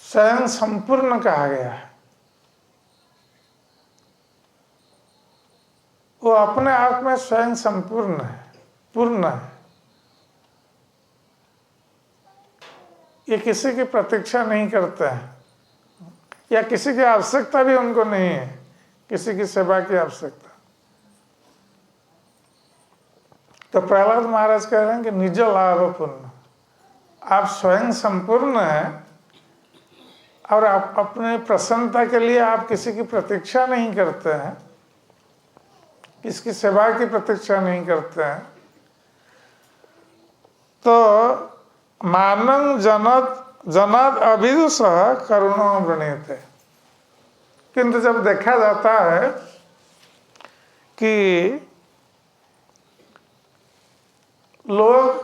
स्वयं संपूर्ण कहा गया है। वो अपने आप में स्वयं संपूर्ण है, पूर्ण है। ये किसी की प्रतीक्षा नहीं करते हैं या किसी की आवश्यकता भी उनको नहीं है, किसी की सेवा की आवश्यकता। तो प्रहलाद महाराज कह रहे हैं कि निज लाभ पूर्ण, आप स्वयं संपूर्ण हैं और आप अपने प्रसन्नता के लिए आप किसी की प्रतीक्षा नहीं करते हैं, किसकी सेवा की प्रतीक्षा नहीं करते हैं। तो मानं जनाद अभिदुषः करुणो वृणीते, किंतु जब देखा जाता है कि लोग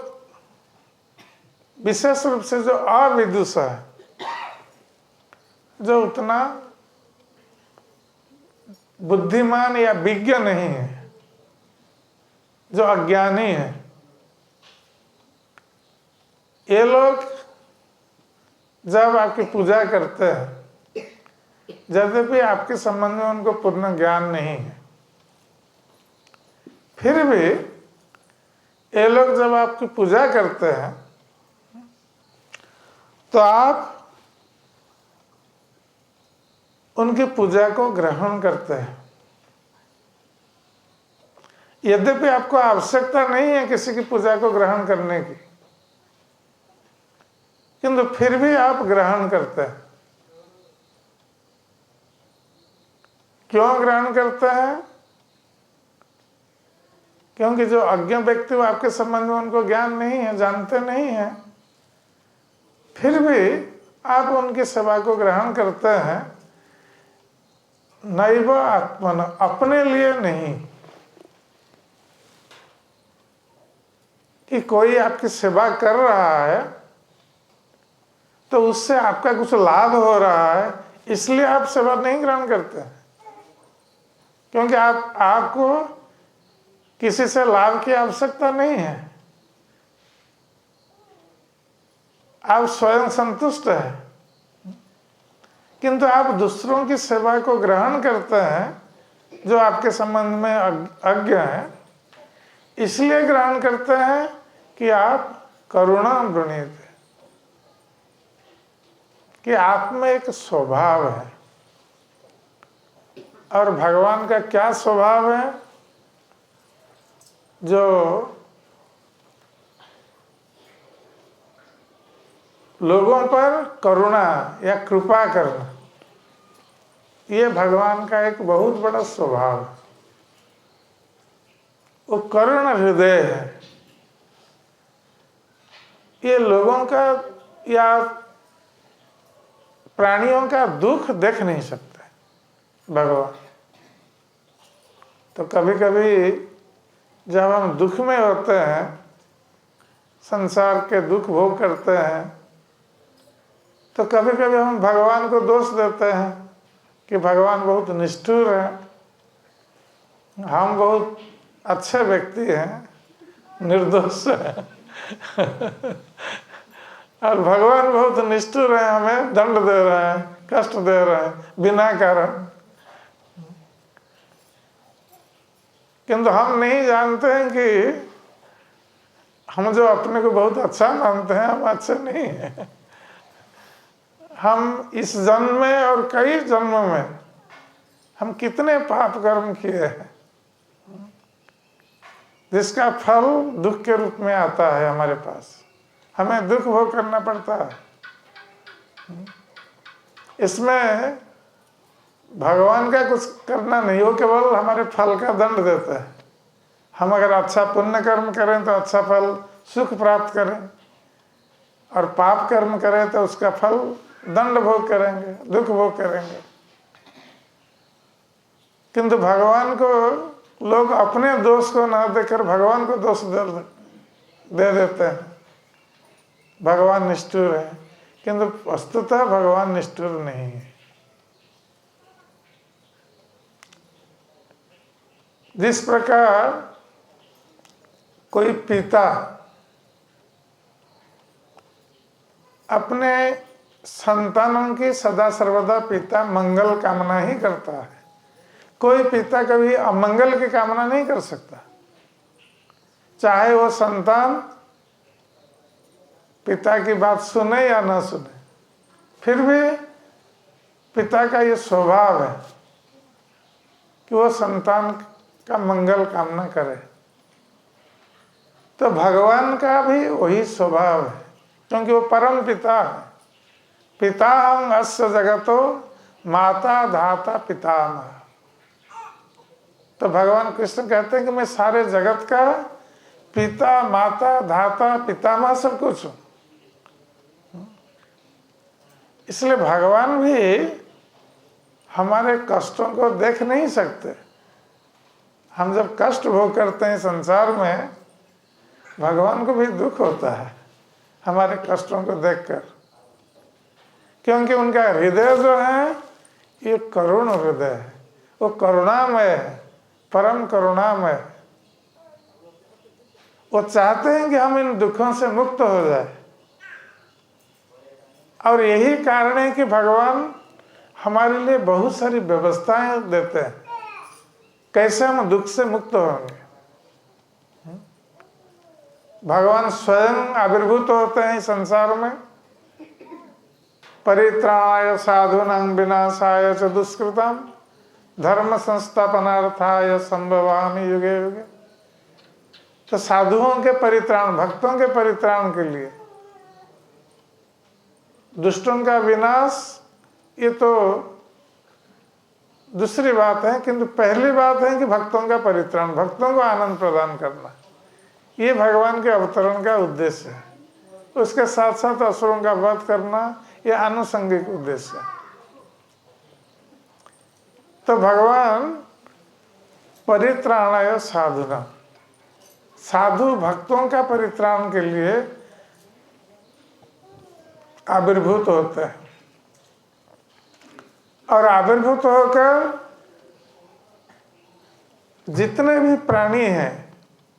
विशेष रूप से जो अविदुष है, जो उतना बुद्धिमान या विज्ञ नहीं है, जो अज्ञानी है, ये लोग जब आपकी पूजा करते हैं, यद्यपि आपके संबंध में उनको पूर्ण ज्ञान नहीं है, फिर भी ये लोग जब आपकी पूजा करते हैं तो आप उनकी पूजा को ग्रहण करते हैं। यद्यपि आपको आवश्यकता नहीं है किसी की पूजा को ग्रहण करने की, किंतु फिर भी आप ग्रहण करते हैं। क्यों ग्रहण करते हैं? क्योंकि जो अज्ञ व्यक्ति वो आपके संबंध में उनको ज्ञान नहीं है, जानते नहीं है, फिर भी आप उनकी सेवा को ग्रहण करते हैं। नैव आत्मन, अपने लिए नहीं कि कोई आपकी सेवा कर रहा है तो उससे आपका कुछ लाभ हो रहा है, इसलिए आप सेवा नहीं ग्रहण करते हैं। क्योंकि आपको किसी से लाभ की आवश्यकता नहीं है, आप स्वयं संतुष्ट हैं, किंतु आप दूसरों की सेवा को ग्रहण करते हैं जो आपके संबंध में अज्ञ हैं। इसलिए ग्रहण करते हैं कि आप करुणा वृणीत, कि आप में एक स्वभाव है। और भगवान का क्या स्वभाव है? जो लोगों पर करुणा या कृपा करना, ये भगवान का एक बहुत बड़ा स्वभाव है। वो करुण हृदय है। ये लोगों का या प्राणियों का दुख देख नहीं सकते भगवान। तो कभी कभी जब हम दुख में होते हैं, संसार के दुख भोग करते हैं, तो कभी कभी हम भगवान को दोष देते हैं कि भगवान बहुत निष्ठुर है, हम बहुत अच्छे व्यक्ति हैं, निर्दोष हैं और भगवान बहुत निष्ठुर है, हमें दंड दे रहे हैं, कष्ट दे रहे हैं बिना कारण। किंतु हम नहीं जानते हैं कि हम जो अपने को बहुत अच्छा मानते हैं, हम अच्छे नहीं हैं। हम इस जन्म में और कई जन्मों में हम कितने पाप कर्म किए हैं, जिसका फल दुख के रूप में आता है हमारे पास। हमें दुख भोग करना पड़ता है। इसमें भगवान का कुछ करना नहीं, वो केवल हमारे फल का दंड देता है। हम अगर अच्छा पुण्य कर्म करें तो अच्छा फल सुख प्राप्त करें, और पाप कर्म करें तो उसका फल दंड भोग करेंगे, दुख भोग करेंगे। किंतु भगवान को लोग अपने दोष को ना देकर भगवान को दोष दे देते हैं। भगवान निष्ठुर है, किंतु वस्तुतः भगवान निष्ठुर नहीं है। जिस प्रकार कोई पिता अपने संतानों की सदा सर्वदा पिता मंगल कामना ही करता है, कोई पिता कभी अमंगल की कामना नहीं कर सकता। चाहे वो संतान पिता की बात सुने या ना सुने, फिर भी पिता का ये स्वभाव है कि वो संतान का मंगल कामना करे। तो भगवान का भी वही स्वभाव है, क्योंकि वो परम पिता है। पिता हम अस्य जगतो माता धाता पितामह। तो भगवान कृष्ण कहते हैं कि मैं सारे जगत का पिता माता धाता पितामह सब कुछ हूं। इसलिए भगवान भी हमारे कष्टों को देख नहीं सकते। हम जब कष्ट भोग करते हैं संसार में, भगवान को भी दुख होता है हमारे कष्टों को देखकर, क्योंकि उनका हृदय जो है ये करुण हृदय है, वो करुणामय है, परम करुणामय। वो चाहते हैं कि हम इन दुखों से मुक्त हो जाए, और यही कारण है कि भगवान हमारे लिए बहुत सारी व्यवस्थाएं देते हैं कैसे हम दुख से मुक्त होंगे। भगवान स्वयं आविर्भूत होते हैं संसार में। परित्राणाय साधूनां विनाशाय च दुष्कृतां धर्म संस्थापनार्थाय संभवामि युगे युगे। तो साधुओं के परित्राण, भक्तों के परित्राण के लिए, दुष्टों का विनाश ये तो दूसरी बात है, किंतु पहली बात है कि भक्तों का परित्राण, भक्तों को आनंद प्रदान करना, ये भगवान के अवतरण का उद्देश्य है। उसके साथ साथ असुरों का वध करना ये आनुषंगिक उद्देश्य है। तो भगवान परित्राणाय साधुना, साधु भक्तों का परित्राण के लिए आविर्भूत होते हैं, और आविर्भूत होकर जितने भी प्राणी हैं,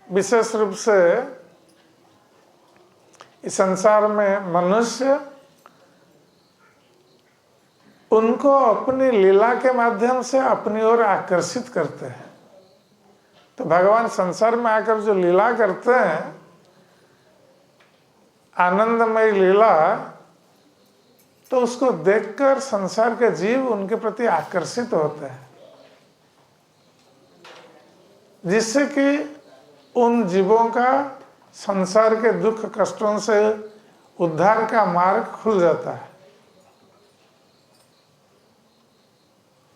विशेष रूप से इस संसार में मनुष्य, उनको अपनी लीला के माध्यम से अपनी ओर आकर्षित करते हैं। तो भगवान संसार में आकर जो लीला करते हैं, आनंदमय लीला, तो उसको देखकर संसार के जीव उनके प्रति आकर्षित होते हैं, जिससे कि उन जीवों का संसार के दुख कष्टों से उद्धार का मार्ग खुल जाता है।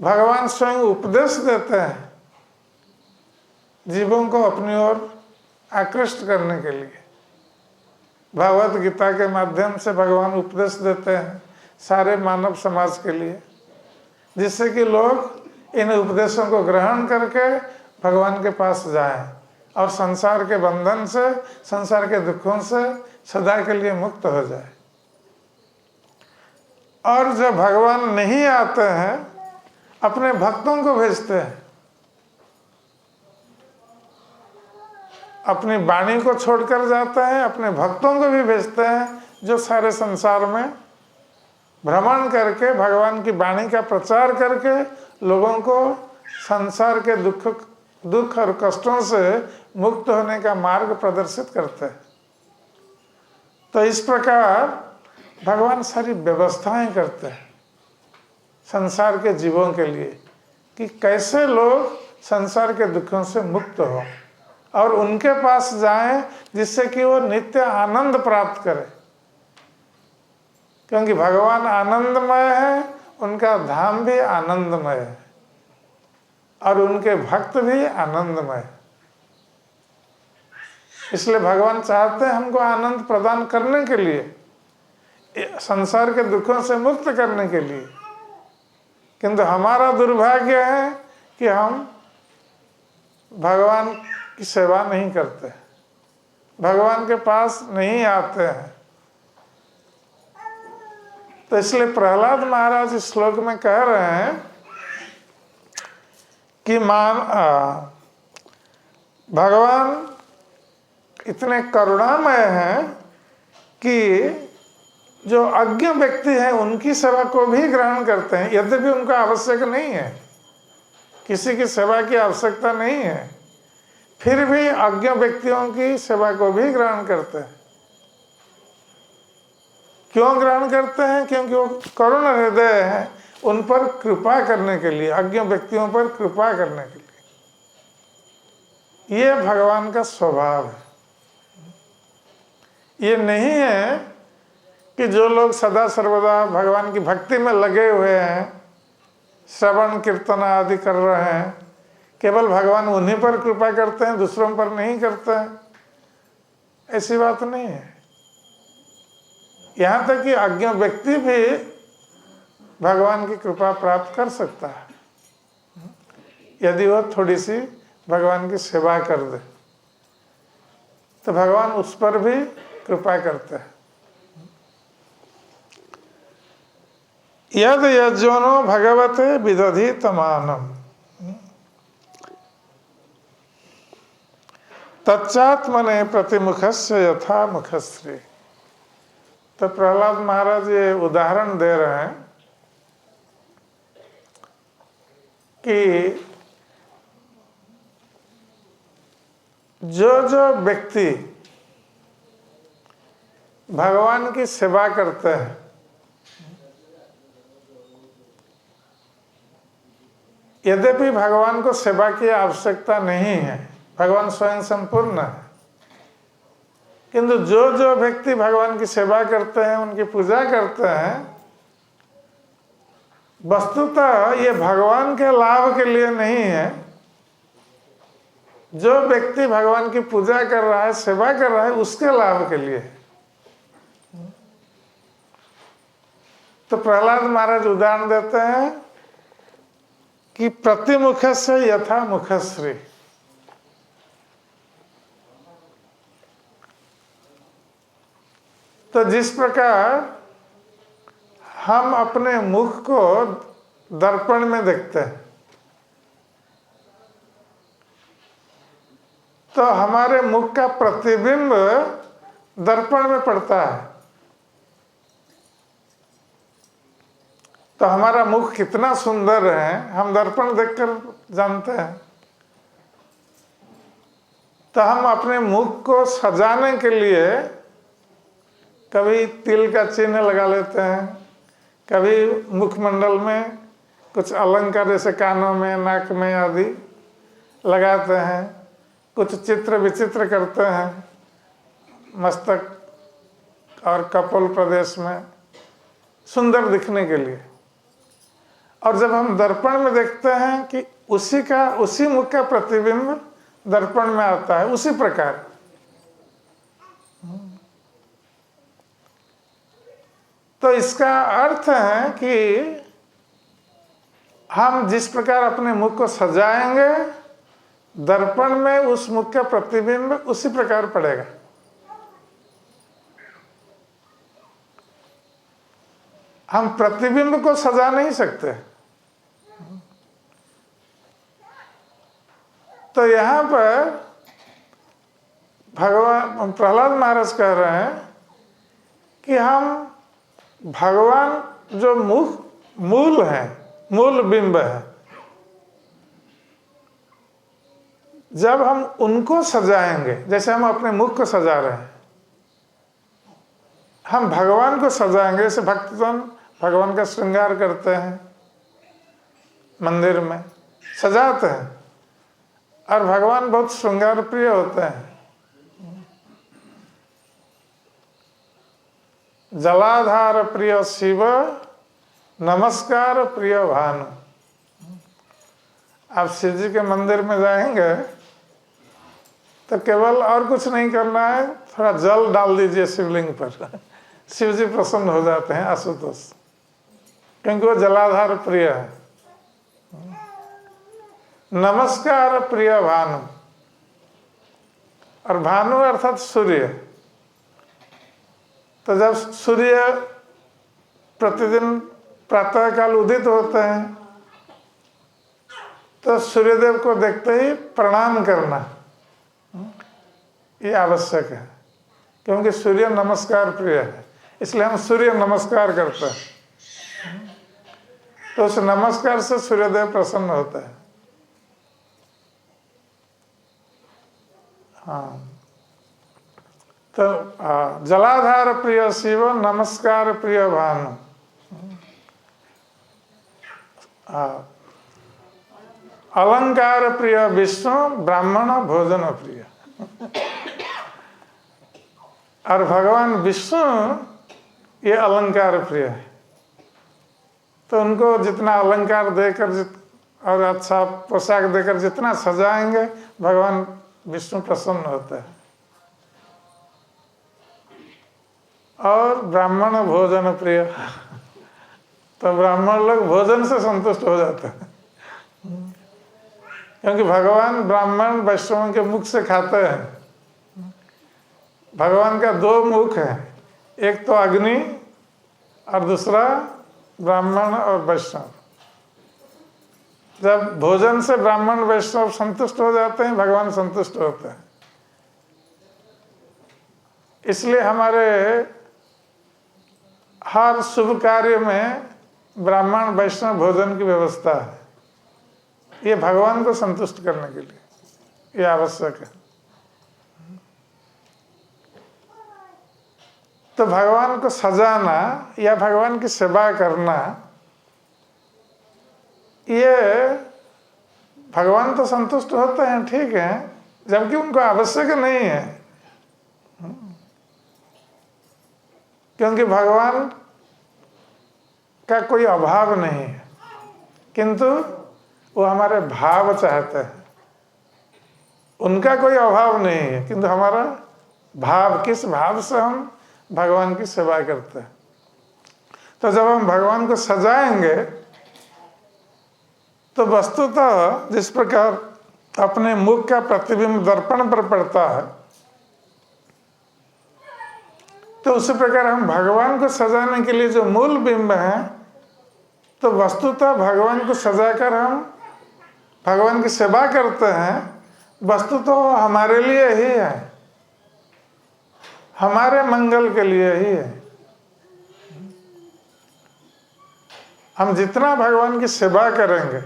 भगवान स्वयं उपदेश देते हैं जीवों को अपनी ओर आकृष्ट करने के लिए। भगवत गीता के माध्यम से भगवान उपदेश देते हैं सारे मानव समाज के लिए, जिससे कि लोग इन उपदेशों को ग्रहण करके भगवान के पास जाएं और संसार के बंधन से, संसार के दुखों से सदा के लिए मुक्त हो जाए। और जब भगवान नहीं आते हैं, अपने भक्तों को भेजते हैं, अपनी वाणी को छोड़कर जाते हैं, अपने भक्तों को भी भेजते हैं, जो सारे संसार में भ्रमण करके भगवान की वाणी का प्रचार करके लोगों को संसार के दुख और कष्टों से मुक्त होने का मार्ग प्रदर्शित करते हैं। तो इस प्रकार भगवान सारी व्यवस्थाएं करते हैं संसार के जीवों के लिए, कि कैसे लोग संसार के दुखों से मुक्त हो और उनके पास जाएं, जिससे कि वो नित्य आनंद प्राप्त करें। क्योंकि भगवान आनंदमय है, उनका धाम भी आनंदमय है और उनके भक्त भी आनंदमय है। इसलिए भगवान चाहते हैं हमको आनंद प्रदान करने के लिए, संसार के दुखों से मुक्त करने के लिए, किंतु हमारा दुर्भाग्य है कि हम भगवान की सेवा नहीं करते, भगवान के पास नहीं आते हैं। तो इसलिए प्रहलाद महाराज इस श्लोक में कह रहे हैं कि भगवान इतने करुणामय हैं कि जो अज्ञ व्यक्ति हैं उनकी सेवा को भी ग्रहण करते हैं, यद्यपि उनको आवश्यक नहीं है, किसी की सेवा की आवश्यकता नहीं है, फिर भी अज्ञ व्यक्तियों की सेवा को भी ग्रहण करते हैं। क्यों ग्रहण करते हैं? क्योंकि वो करुण हृदय है, उन पर कृपा करने के लिए, अज्ञ व्यक्तियों पर कृपा करने के लिए। ये भगवान का स्वभाव है। ये नहीं है कि जो लोग सदा सर्वदा भगवान की भक्ति में लगे हुए हैं, श्रवण कीर्तन आदि कर रहे हैं, केवल भगवान उन्हीं पर कृपा करते हैं, दूसरों पर नहीं करते हैं, ऐसी बात नहीं है। यहाँ तक कि अज्ञ व्यक्ति भी भगवान की कृपा प्राप्त कर सकता है यदि वह थोड़ी सी भगवान की सेवा कर दे, तो भगवान उस पर भी कृपा करते हैं। यद यज्जनो भगवते विदधीतमानम तच्चात्मने प्रतिमुखस्य यथा मुखश्री। तो प्रहलाद महाराज ये उदाहरण दे रहे हैं कि जो व्यक्ति भगवान की सेवा करते हैं, यद्यपि भगवान को सेवा की आवश्यकता नहीं है, भगवान स्वयं संपूर्ण है, किंतु जो व्यक्ति भगवान की सेवा करते हैं, उनकी पूजा करते हैं, वस्तुतः ये भगवान के लाभ के लिए नहीं है। जो व्यक्ति भगवान की पूजा कर रहा है, सेवा कर रहा है, उसके लाभ के लिए। तो प्रहलाद महाराज उदाहरण देते हैं कि प्रतिमुख से यथा मुखश्री। तो जिस प्रकार हम अपने मुख को दर्पण में देखते हैं, तो हमारे मुख का प्रतिबिंब दर्पण में पड़ता है, तो हमारा मुख कितना सुंदर है हम दर्पण देखकर जानते हैं। तो हम अपने मुख को सजाने के लिए कभी तिल का चिन्ह लगा लेते हैं, कभी मुखमंडल में कुछ अलंकार जैसे कानों में, नाक में आदि लगाते हैं, कुछ चित्र विचित्र करते हैं मस्तक और कपोल प्रदेश में सुंदर दिखने के लिए। और जब हम दर्पण में देखते हैं कि उसी मुख का प्रतिबिंब दर्पण में आता है, उसी प्रकार तो इसका अर्थ है कि हम जिस प्रकार अपने मुख को सजाएंगे, दर्पण में उस मुख का प्रतिबिंब उसी प्रकार पड़ेगा। हम प्रतिबिंब को सजा नहीं सकते। तो यहाँ पर भगवान प्रहलाद महाराज कह रहे हैं कि हम भगवान जो मूल है, मूल बिंब है, जब हम उनको सजाएंगे, जैसे हम अपने मुख को सजा रहे हैं, हम भगवान को सजाएंगे। जैसे भक्तजन भगवान का श्रृंगार करते हैं, मंदिर में सजाते हैं, और भगवान बहुत श्रृंगार प्रिय होते हैं। जलाधार प्रिय शिव, नमस्कार प्रिय भानु। आप शिव जी के मंदिर में जाएंगे तो केवल और कुछ नहीं करना है, थोड़ा जल डाल दीजिए शिवलिंग पर, शिव जी प्रसन्न हो जाते हैं आशुतोष, क्योंकि वो जलाधार प्रिय है। नमस्कार प्रिय भानु, और भानु अर्थात सूर्य। तो जब सूर्य प्रतिदिन प्रातःकाल उदित होते हैं तो सूर्यदेव को देखते ही प्रणाम करना ये आवश्यक है, क्योंकि सूर्य नमस्कार प्रिय है, इसलिए हम सूर्य नमस्कार करते हैं। तो उस नमस्कार से सूर्यदेव प्रसन्न होता है। हाँ, तो जलाधार प्रिय शिव, नमस्कार प्रिय भानु। अलंकार प्रिय विष्णु, ब्राह्मण भोजन प्रिय। और भगवान विष्णु ये अलंकार प्रिय है, तो उनको जितना अलंकार देकर और अच्छा पोशाक देकर जितना सजाएंगे भगवान विष्णु प्रसन्न होता है। और ब्राह्मण भोजन प्रिय, तो ब्राह्मण लोग भोजन से संतुष्ट हो जाते हैं, क्योंकि भगवान ब्राह्मण वैष्णव के मुख से खाते हैं। भगवान का दो मुख है, एक तो अग्नि और दूसरा ब्राह्मण और वैष्णव। जब भोजन से ब्राह्मण वैष्णव संतुष्ट हो जाते हैं, भगवान संतुष्ट होते हैं। इसलिए हमारे हर शुभ कार्य में ब्राह्मण वैष्णव भोजन की व्यवस्था है, ये भगवान को संतुष्ट करने के लिए ये आवश्यक है। तो भगवान को सजाना या भगवान की सेवा करना, ये भगवान तो संतुष्ट होते हैं, ठीक है, जबकि उनको आवश्यक नहीं है, क्योंकि भगवान का कोई अभाव नहीं है, किंतु वो हमारे भाव चाहते हैं। उनका कोई अभाव नहीं है, किंतु हमारा भाव, किस भाव से हम भगवान की सेवा करते हैं। तो जब हम भगवान को सजाएंगे तो वस्तुतः जिस प्रकार अपने मुख का प्रतिबिंब दर्पण पर पड़ता है, तो उसी प्रकार हम भगवान को सजाने के लिए जो मूल बिंब है, तो वस्तुतः भगवान को सजाकर हम भगवान की सेवा करते हैं, वस्तुतः हमारे लिए ही है, हमारे मंगल के लिए ही है। हम जितना भगवान की सेवा करेंगे,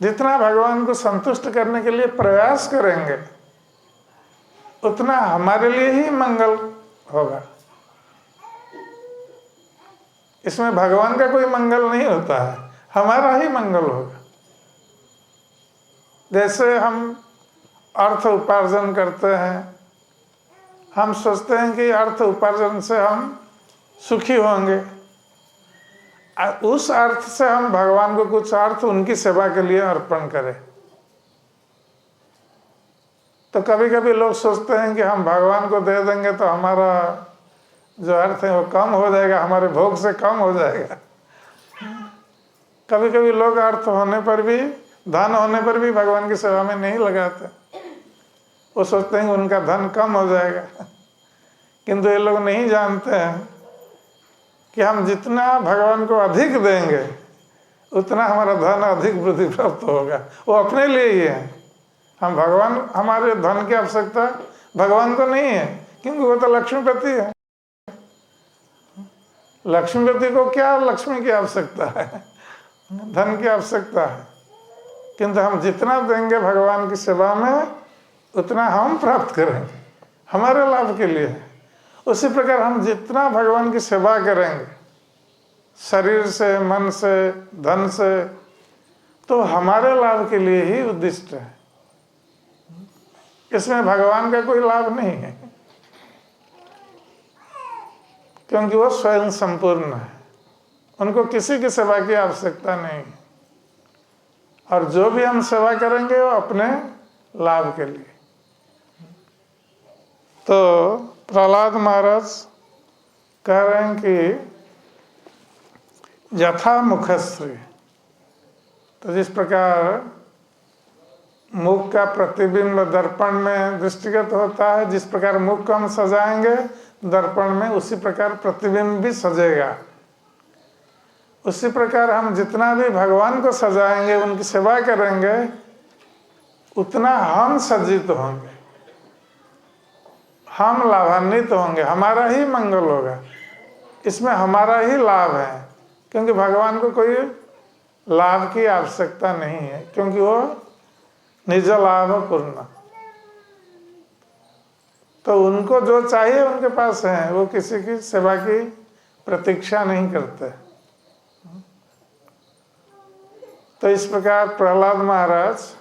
जितना भगवान को संतुष्ट करने के लिए प्रयास करेंगे, उतना हमारे लिए ही मंगल होगा। इसमें भगवान का कोई मंगल नहीं होता है, हमारा ही मंगल होगा। जैसे हम अर्थ उपार्जन करते हैं, हम सोचते हैं कि अर्थ उपार्जन से हम सुखी होंगे, उस अर्थ से हम भगवान को कुछ अर्थ उनकी सेवा के लिए अर्पण करें। तो कभी कभी लोग सोचते हैं कि हम भगवान को दे देंगे तो हमारा जो अर्थ है वो कम हो जाएगा, हमारे भोग से कम हो जाएगा। कभी कभी लोग अर्थ होने पर भी, धन होने पर भी भगवान की सेवा में नहीं लगाते, वो सोचते हैं कि उनका धन कम हो जाएगा। किंतु ये लोग नहीं जानते हैं कि हम जितना भगवान को अधिक देंगे उतना हमारा धन अधिक वृद्धि प्राप्त होगा। वो अपने लिए ही है, हम भगवान, हमारे धन की आवश्यकता भगवान को नहीं है, क्योंकि वो तो लक्ष्मीपति है। लक्ष्मीपति को क्या लक्ष्मी की आवश्यकता है, धन की आवश्यकता है। किंतु हम जितना देंगे भगवान की सेवा में उतना हम प्राप्त करेंगे, हमारे लाभ के लिए है। उसी प्रकार हम जितना भगवान की सेवा करेंगे, शरीर से, मन से, धन से, तो हमारे लाभ के लिए ही उद्दिष्ट है। इसमें भगवान का कोई लाभ नहीं है। क्योंकि वो स्वयं संपूर्ण है, उनको किसी की सेवा की आवश्यकता नहीं। और जो भी हम सेवा करेंगे वो अपने लाभ के लिए। तो प्रहलाद महाराज कह रहे हैं कि यथा मुखश्री, तो जिस प्रकार मुख का प्रतिबिंब दर्पण में दृष्टिगत होता है, जिस प्रकार मुख को हम सजाएंगे दर्पण में, उसी प्रकार प्रतिबिंब भी सजेगा। उसी प्रकार हम जितना भी भगवान को सजाएंगे, उनकी सेवा करेंगे, उतना हम सज्जित होंगे, हम लाभान्वित होंगे, हमारा ही मंगल होगा, इसमें हमारा ही लाभ है। क्योंकि भगवान को कोई लाभ की आवश्यकता नहीं है, क्योंकि वो निज लाभ पूर्ण। तो उनको जो चाहिए उनके पास है, वो किसी की सेवा की प्रतीक्षा नहीं करते। तो इस प्रकार प्रहलाद महाराज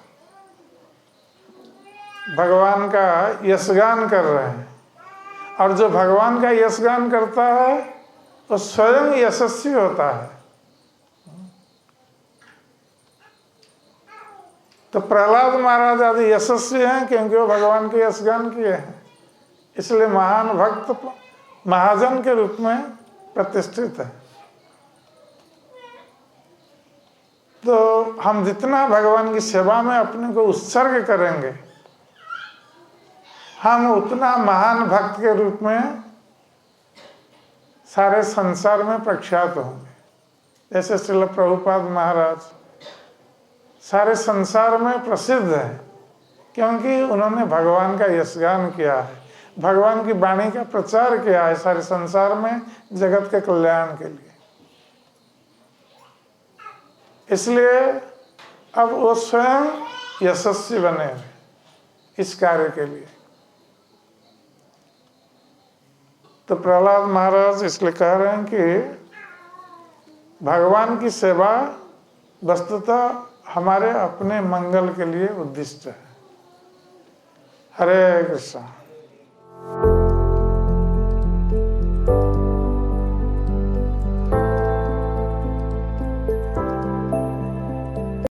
भगवान का यशगान कर रहे हैं, और जो भगवान का यशगान करता है वो स्वयं यशस्वी होता है। तो प्रहलाद महाराज आदि यशस्वी हैं क्योंकि वो भगवान के यशगान किए हैं, इसलिए महान भक्त महाजन के रूप में प्रतिष्ठित है। तो हम जितना भगवान की सेवा में अपने को उत्सर्ग करेंगे, हम उतना महान भक्त के रूप में सारे संसार में प्रख्यात होंगे। जैसे श्रील प्रभुपाद महाराज सारे संसार में प्रसिद्ध है, क्योंकि उन्होंने भगवान का यशगान किया है, भगवान की वाणी का प्रचार किया है सारे संसार में जगत के कल्याण के लिए। इसलिए अब वो स्वयं यशस्वी बने इस कार्य के लिए। तो प्रहलाद महाराज इसलिए कह रहे हैं कि भगवान की सेवा वस्तुतः हमारे अपने मंगल के लिए उद्दिष्ट है। हरे कृष्ण।